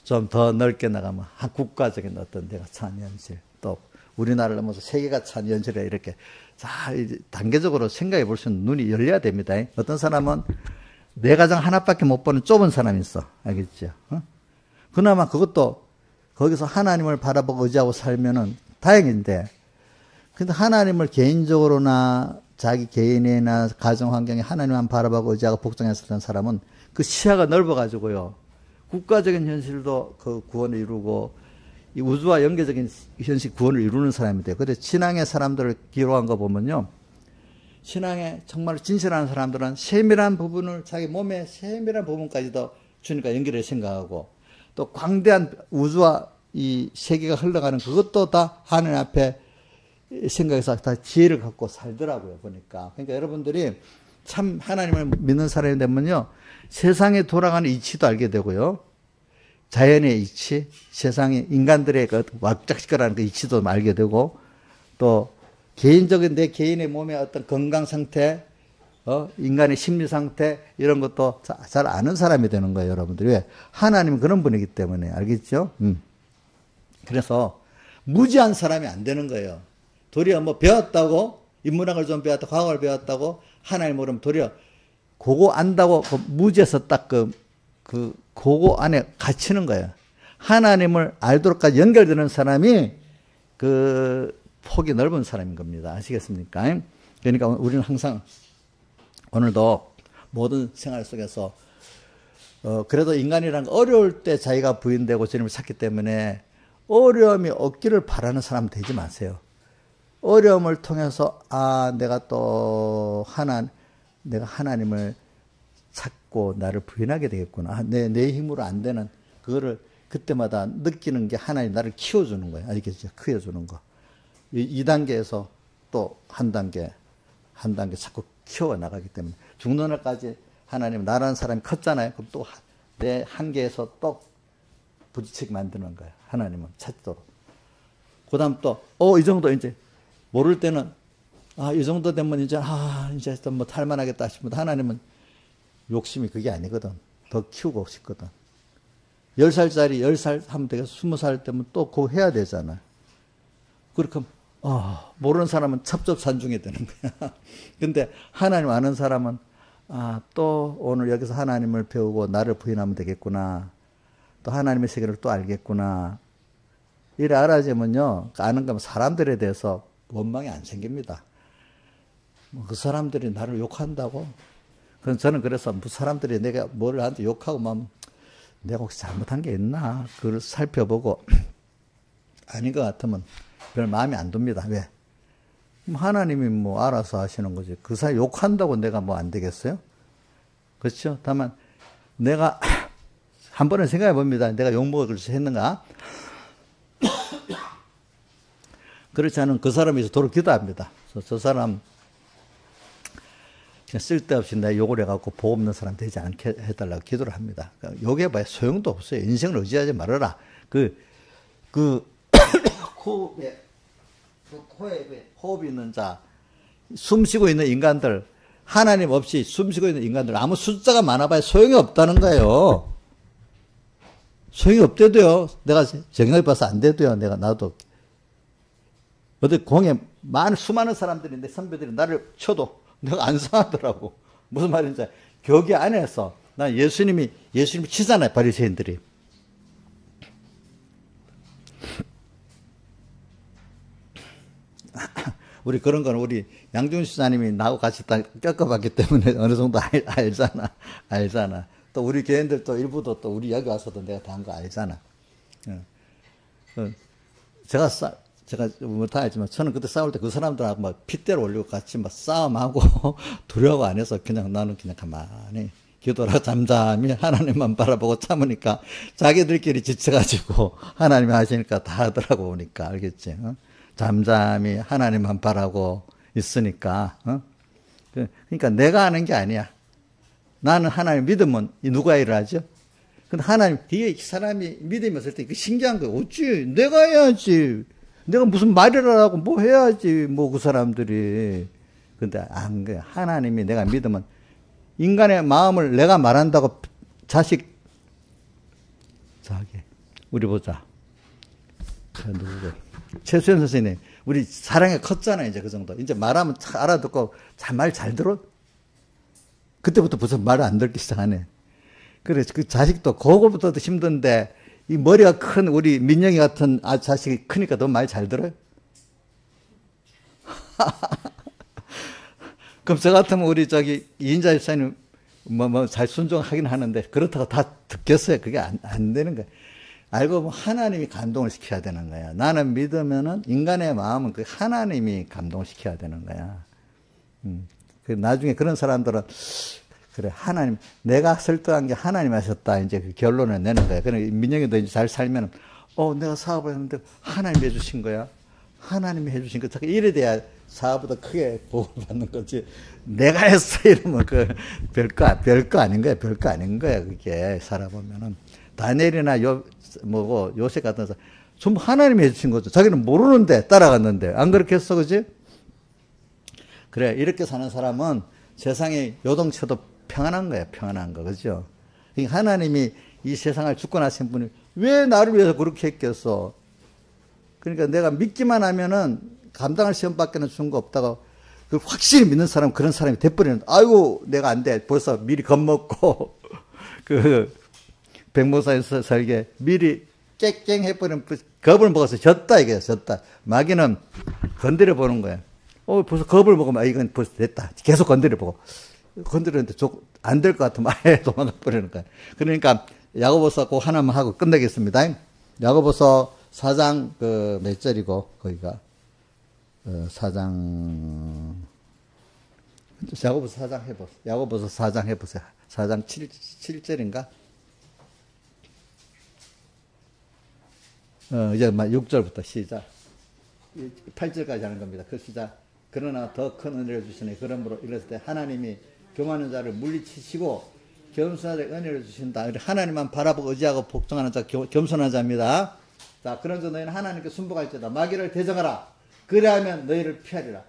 좀 더 넓게 나가면 한 국가적인 어떤 내가 처한 현실, 또 우리나라를 넘어서 세계가 처한 현실에 이렇게 자 단계적으로 생각해 볼 수 있는 눈이 열려야 됩니다. 어떤 사람은 내 가정 하나밖에 못 보는 좁은 사람이 있어, 알겠죠? 그나마 그것도 거기서 하나님을 바라보고 의지하고 살면은 다행인데, 근데 하나님을 개인적으로나 자기 개인이나 가정 환경에 하나님만 바라보고 의지하고 복종했었던 사람은 그 시야가 넓어가지고요, 국가적인 현실도 그 구원을 이루고 이 우주와 연계적인 현실 구원을 이루는 사람이 돼요. 그래서 신앙의 사람들을 기록한 거 보면요, 신앙에 정말 진실한 사람들은 세밀한 부분을 자기 몸의 세밀한 부분까지도 주님과 연결해 생각하고, 또 광대한 우주와 이 세계가 흘러가는 그것도 다 하나님 앞에 생각해서 다 지혜를 갖고 살더라고요, 보니까. 그러니까 여러분들이 참 하나님을 믿는 사람이 되면요, 세상에 돌아가는 이치도 알게 되고요, 자연의 이치, 세상의 인간들의 그 왁작지껄하는 그 이치도 알게 되고, 또 개인적인 내 개인의 몸의 어떤 건강 상태, 인간의 심리 상태, 이런 것도 잘 아는 사람이 되는 거예요, 여러분들. 왜? 하나님은 그런 분이기 때문에. 알겠죠? 그래서 무지한 사람이 안 되는 거예요. 도리어 뭐 배웠다고, 인문학을 좀 배웠다, 과학을 배웠다고, 하나님 모르면 도리어 그거 안다고 그 무지에서 딱 그거 안에 갇히는 거예요. 하나님을 알도록까지 연결되는 사람이 그 폭이 넓은 사람인 겁니다. 아시겠습니까? 그러니까 우리는 항상 오늘도 모든 생활 속에서 그래도 인간이란 어려울 때 자기가 부인되고 주님을 찾기 때문에 어려움이 없기를 바라는 사람 되지 마세요. 어려움을 통해서 내가 하나님을 찾고 나를 부인하게 되겠구나. 내 힘으로 안 되는 그거를 그때마다 느끼는 게 하나님 나를 키워주는 거예요. 알겠죠? 키워주는 거. 2단계에서 또 한 단계 자꾸 키워나가기 때문에 죽는 날까지 하나님 나라는 사람이 컸잖아요. 그럼 또 내 한계에서 또 부딪히게 만드는 거예요. 하나님은 찾도록. 그 다음 또 이 정도 이제 모를 때는 이 정도 되면 이제 또 뭐 탈만하겠다 싶으면 하나님은 욕심이 그게 아니거든. 더 키우고 싶거든. 10살짜리 10살 하면 되겠어. 20살 되면 또 그거 해야 되잖아. 그렇게 모르는 사람은 첩첩산중이 되는 거야. 근데 하나님 아는 사람은 또 오늘 여기서 하나님을 배우고 나를 부인하면 되겠구나. 또 하나님의 세계를 또 알겠구나. 이래 알아지면요, 아는 거면 사람들에 대해서 원망이 안 생깁니다. 뭐 그 사람들이 나를 욕한다고? 그럼 저는 그래서 뭐 사람들이 내가 뭘 하는데 욕하고 막 내가 혹시 잘못한 게 있나? 그걸 살펴보고 아닌 것 같으면 별 마음에 안 듭니다. 왜? 하나님이 뭐 알아서 하시는 거지. 그 사람 욕한다고 내가 뭐 안 되겠어요? 그렇죠? 다만 내가 한 번은 생각해 봅니다. 내가 욕먹을 수 했는가? 그렇지 않으면 그 사람이 도로 기도합니다. 저 사람 그냥 쓸데없이 내 욕을 해갖고 복 없는 사람 되지 않게 해달라고 기도를 합니다. 욕해봐야 소용도 없어요. 인생을 의지하지 말아라. 코에 호흡이 있는 자, 숨 쉬고 있는 인간들, 하나님 없이 숨 쉬고 있는 인간들, 아무 숫자가 많아봐야 소용이 없다는 거예요. 소용이 없대도요. 내가 정형을 봐서 안 돼도요. 나도. 어디 공에 수많은 사람들이, 내 선배들이 나를 쳐도 내가 안 상하더라고. 무슨 말인지. 교계 안에서, 난 예수님이 치잖아요. 바리새인들이. 우리 그런 거는 우리 양준 시사님이 나하고 같이 다 겪어봤기 때문에 어느 정도 알잖아. 또 우리 교인들 일부도 또 우리 여기 와서도 내가 다 한 거 알잖아. 제가 다 알지만 저는 그때 싸울 때 그 사람들하고 막 핏대를 올리고 같이 막 싸움하고 두려워 안 해서 나는 그냥 가만히 기도라 잠잠히 하나님만 바라보고 참으니까 자기들끼리 지쳐가지고 하나님이 하시니까 다 하더라고 보니까 알겠지. 잠잠히 하나님만 바라고 있으니까. 그러니까 내가 하는 게 아니야. 나는 하나님 믿으면 누가 일을 하죠? 근데 하나님 뒤에 사람이 믿음이 없을 때 그 신기한 거예요. 어찌 내가 해야지. 내가 무슨 말을 하라고 뭐 해야지. 뭐 그 사람들이. 근데 안 그래. 하나님이 내가 믿으면 인간의 마음을 내가 말한다고 자식 우리 보자. 누구고? 최수연 선생님, 우리 사랑이 컸잖아요, 이제 그 정도. 이제 말하면 알아듣고, 말 잘 들어? 그때부터 벌써 말을 안 듣기 시작하네. 그래, 그 자식도, 그거부터도 힘든데, 이 머리가 큰 우리 민영이 같은 자식이 크니까 너 말 잘 들어요? 그럼 저 같으면 우리 이인자 집사님, 잘 순종하긴 하는데, 그렇다고 다 듣겠어요? 그게 안 되는 거야. 알고 보면 하나님이 감동을 시켜야 되는 거야. 나는 믿으면은 인간의 마음은 그 하나님이 감동을 시켜야 되는 거야. 나중에 그런 사람들은 그래 하나님 내가 설득한 게 하나님 하셨다 이제 그 결론을 내는 거야. 그래 민영이도 이제 잘 살면은 내가 사업을 했는데 하나님이 해주신 거야. 하나님이 해주신 거. 이래 돼야 사업보다 크게 복을 받는 거지. 내가 했어 이러면 별거 아닌 거야. 별거 아닌 거야. 그게 살아보면은 다니엘이나 요셉 같은 사람 전부 하나님이 해주신 거죠. 자기는 모르는데 따라갔는데 안 그렇게 했어, 그지? 그래 이렇게 사는 사람은 세상이 요동쳐도 평안한 거야. 평안한 거, 그죠? 하나님이 이 세상을 주권하신 분이 왜 나를 위해서 그렇게 했겠어? 그러니까 내가 믿기만 하면은 감당할 시험밖에는 준 거 없다고 그 확실히 믿는 사람 그런 사람이 돼버리는. 아이고 내가 안 돼. 벌써 미리 겁먹고 백모사에서 살게 미리 깽깽 해버리면 겁을 먹어서 졌다 이게 졌다. 마귀는 건드려 보는 거야. 벌써 겁을 먹으면 이건 벌써 됐다. 계속 건드려 보고 건드렸는데 안 될 것 같으면 아예 도망가 버리는 거야. 그러니까 야고보서 꼭 하나만 하고 끝내겠습니다. 야고보서 4장 몇 절이고 거기가 4장 야고보서 4장 해보세요. 야고보서 4장 해보세요. 4장 7절인가? 이제 6절부터 시작. 8절까지 하는 겁니다. 그 시작. 그러나 더 큰 은혜를 주시네. 그러므로 이랬을 때 하나님이 교만한 자를 물리치시고 겸손한 자에게 은혜를 주신다. 하나님만 바라보고 의지하고 복종하는 자 겸손한 자입니다. 자, 그런저 너희는 하나님께 순복할지어다. 마귀를 대적하라. 그래야면 너희를 피하리라.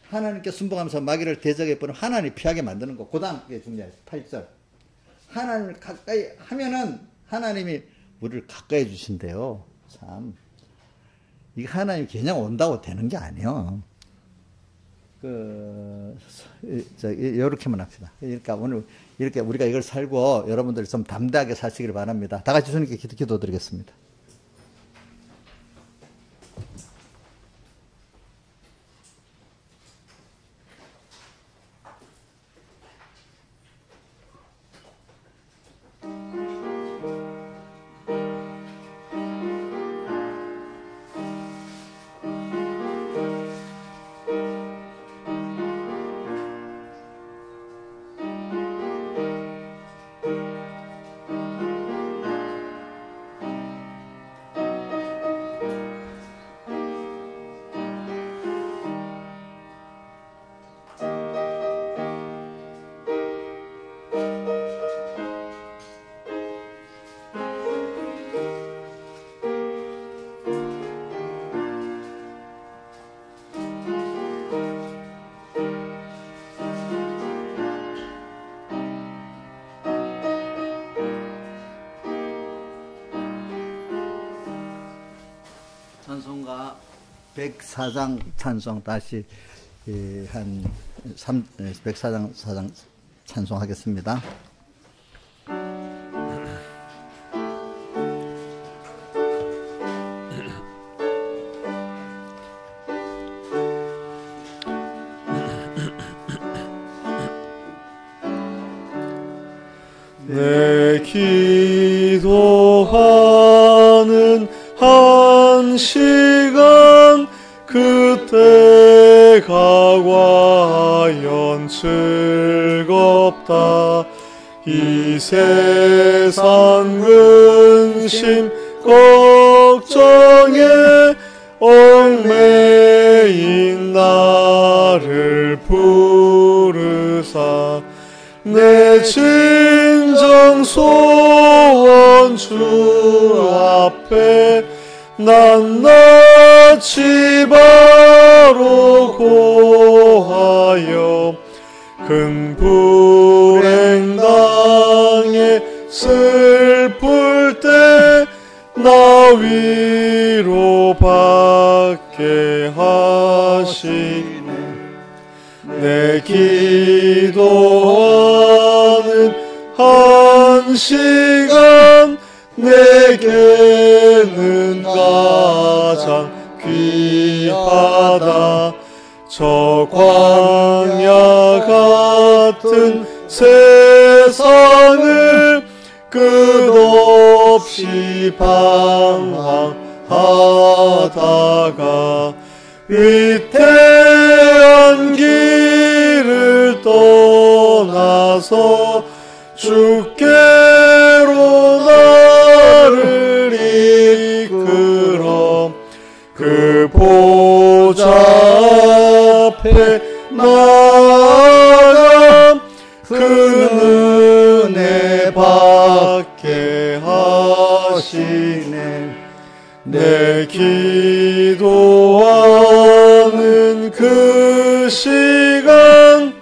하나님께 순복하면서 마귀를 대적해버리면 하나님이 피하게 만드는 거. 그 다음 게 중요해요. 8절. 하나님을 가까이 하면은 하나님이 우리를 가까이 주신대요. 참. 이게 하나님 그냥 온다고 되는 게 아니에요. 요렇게만 합시다. 그러니까 오늘 이렇게 우리가 이걸 살고 여러분들이 좀 담대하게 사시길 바랍니다. 다 같이 주님께 기도드리겠습니다. 찬송가 104장 찬송 다시 104장 찬송하겠습니다. 내 기도하는 한 시간 그때가 과연 즐겁다. 이 세상 근심 걱정에 얽매인 나를 부르사 내 진정 소원 주 앞에 낱낱이 바로 고하여 큰 불행 당해 슬플 때 나 위로받게 하시네. 내 기도하는 한 시간 내게는 가장 귀하다. 저 광야 같은 세상을 끝없이 방황하다가 위태한 길을 떠나서 주께로 나를 이끌어 그 보좌 앞에 나아가 그 은혜 받게 하시네. 내 기도하는 그 시간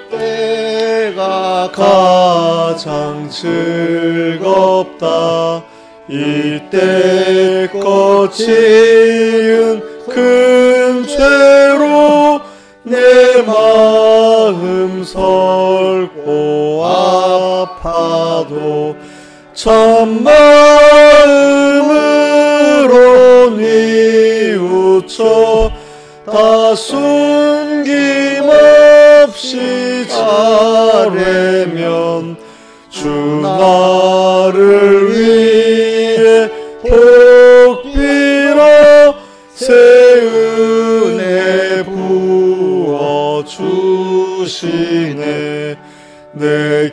그때가 가장 즐겁다. 이때껏 지은 큰 죄로 내 마음 설고 아파도 참마음으로 뉘우쳐 다 숨김없이 자래면 주 나를 위해 복빌어 새 은혜 부어주시네. 내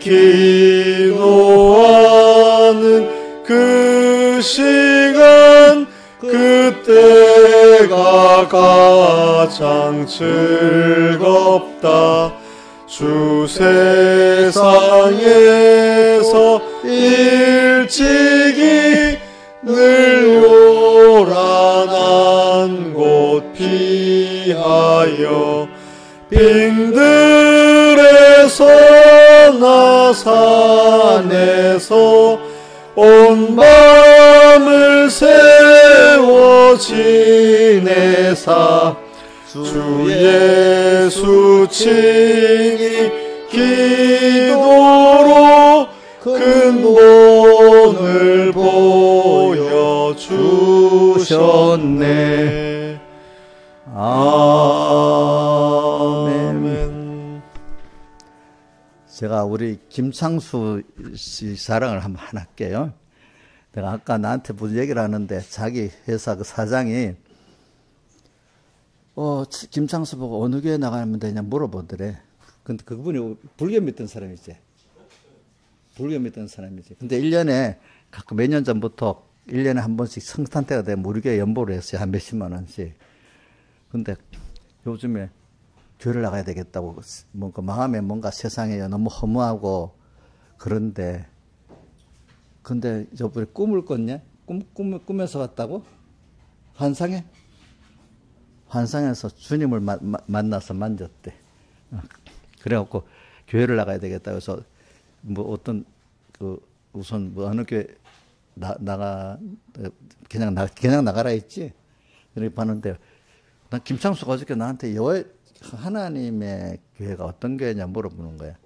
기도하는 그 시간 그때가 가장 즐겁다. 주 세상에서 일찍이 늘 요란한 곳 피하여 빈들에서 나 산에서 온 밤을 세워 지내사 주 예수 친히 기도로 큰 본을 보여주셨네. 아멘. 제가 우리 김창수 씨 자랑을 한번 하나 할게요. 내가 아까 나한테 무슨 얘기를 하는데 자기 회사 그 사장이 김창수 보고 어느 교회 나가면 되냐 물어보더래. 근데 그분이 불교 믿던 사람이지. 불교 믿던 사람이지. 근데 1년에 가끔 몇 년 전부터 1년에 한 번씩 성탄 때가 되면 우리 교회 연보를 했어요. 한 몇십만 원씩. 근데 요즘에 교회를 나가야 되겠다고 뭔가 마음에 뭔가 세상에 너무 허무하고 그런데 근데 저번에 꿈을 꿨냐? 꿈에서 봤다고? 환상에? 환상에서 주님을 만나서 만졌대. 그래갖고 교회를 나가야 되겠다. 그래서 뭐 어떤 우선 뭐 어느 교회 그냥 나가라 했지. 그렇게 봤는데, 난 김창수가 어저께 나한테 하나님의 교회가 어떤 교회냐 물어보는 거야.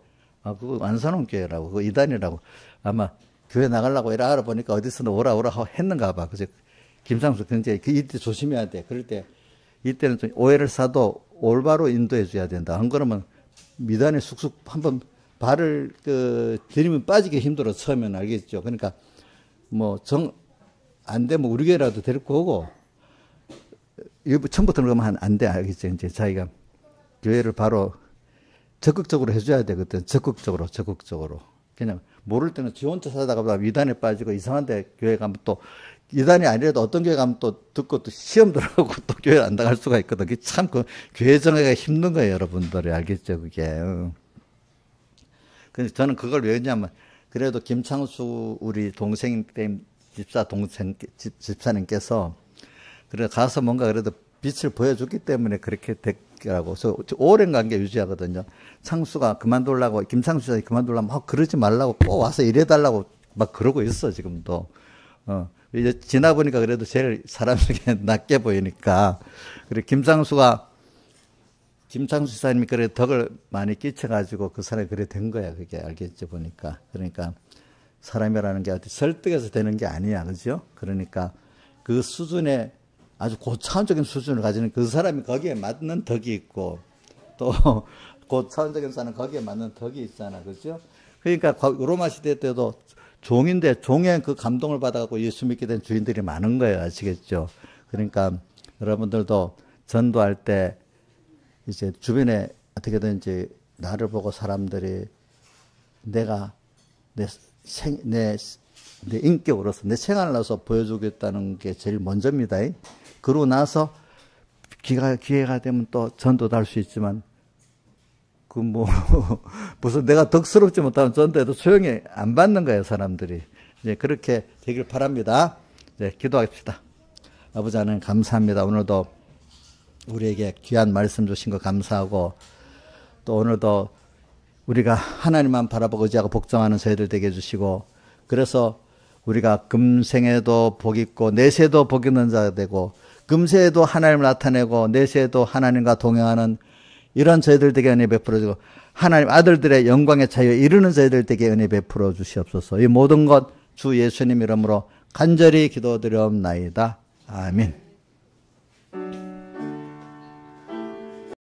아, 그거 안산홍 교회라고, 그거 이단이라고. 아마 교회 나가려고 이래 알아보니까 어디서 오라 했는가 봐. 그래서 김창수 굉장히 이때 조심해야 돼. 그럴 때, 이때는 좀 오해를 사도 올바로 인도해 줘야 된다. 안 그러면 미단에 쑥쑥 한번 발을 들이면 빠지기 힘들어. 처음에는 알겠죠. 그러니까 뭐 안 되면 우리 교회라도 데리고 오고, 처음부터는 그러면 안 돼. 알겠죠. 이제 자기가 교회를 바로 적극적으로 해줘야 되거든. 적극적으로. 그냥 모를 때는 지 혼자 살다가 이단에 빠지고 이상한 데 교회 가면 또 이단이 아니라도 어떤 교회 가면 또 듣고 또 시험 들어가고 또 교회 안 나갈 수가 있거든. 그게 참 교회 정하기가 힘든 거예요. 여러분들이. 알겠죠. 그게. 그래서 저는 그걸 왜 했냐면, 그래도 김창수 우리 집사님께서 그래 가서 뭔가 그래도 빛을 보여줬기 때문에 그렇게 됐더라고. 그래서 오랜 관계 유지하거든요. 창수가 그만두려고, 김창수 씨가 그만두려면 막 그러지 말라고 꼭 와서 일해달라고 막 그러고 있어, 지금도. 이제 지나 보니까 그래도 제일 사람 중에 낫게 보이니까. 그래, 김창수 지사님이 그래 덕을 많이 끼쳐가지고 그 사람이 그래 된 거야, 그게. 알겠죠, 보니까. 그러니까 사람이라는 게 어디 설득해서 되는 게 아니야, 그죠? 그러니까 그 수준의 아주 고차원적인 수준을 가지는 그 사람이 거기에 맞는 덕이 있고, 또 고차원적인 사람은 거기에 맞는 덕이 있잖아, 그죠? 그러니까 로마 시대 때도 종인데 종의 그 감동을 받아갖고 예수 믿게 된 주인들이 많은 거예요, 아시겠죠? 그러니까 여러분들도 전도할 때 이제 주변에 어떻게든지 나를 보고 사람들이 내가 내 인격으로서 내 생활로서 보여주겠다는 게 제일 먼저입니다. 그러고 나서 기회가 되면 또 전도도 할 수 있지만, 무슨 내가 덕스럽지 못하면 전도해도 소용이 안 받는 거예요, 사람들이. 이제 그렇게 되길 바랍니다. 이제 기도합시다. 아버지 하나님 감사합니다. 오늘도 우리에게 귀한 말씀 주신 거 감사하고, 또 오늘도 우리가 하나님만 바라보고 의지하고 복종하는 저희들 되게 해주시고, 그래서 우리가 금생에도 복 있고 내세도 복 있는 자가 되고, 금세에도 하나님을 나타내고 내세에도 하나님과 동행하는 이런 저희들 되게 은혜 베풀어 주고, 하나님 아들들의 영광의 자유에 이르는 저희들 되게 은혜 베풀어 주시옵소서. 이 모든 것 주 예수님 이름으로 간절히 기도드리옵나이다. 아멘.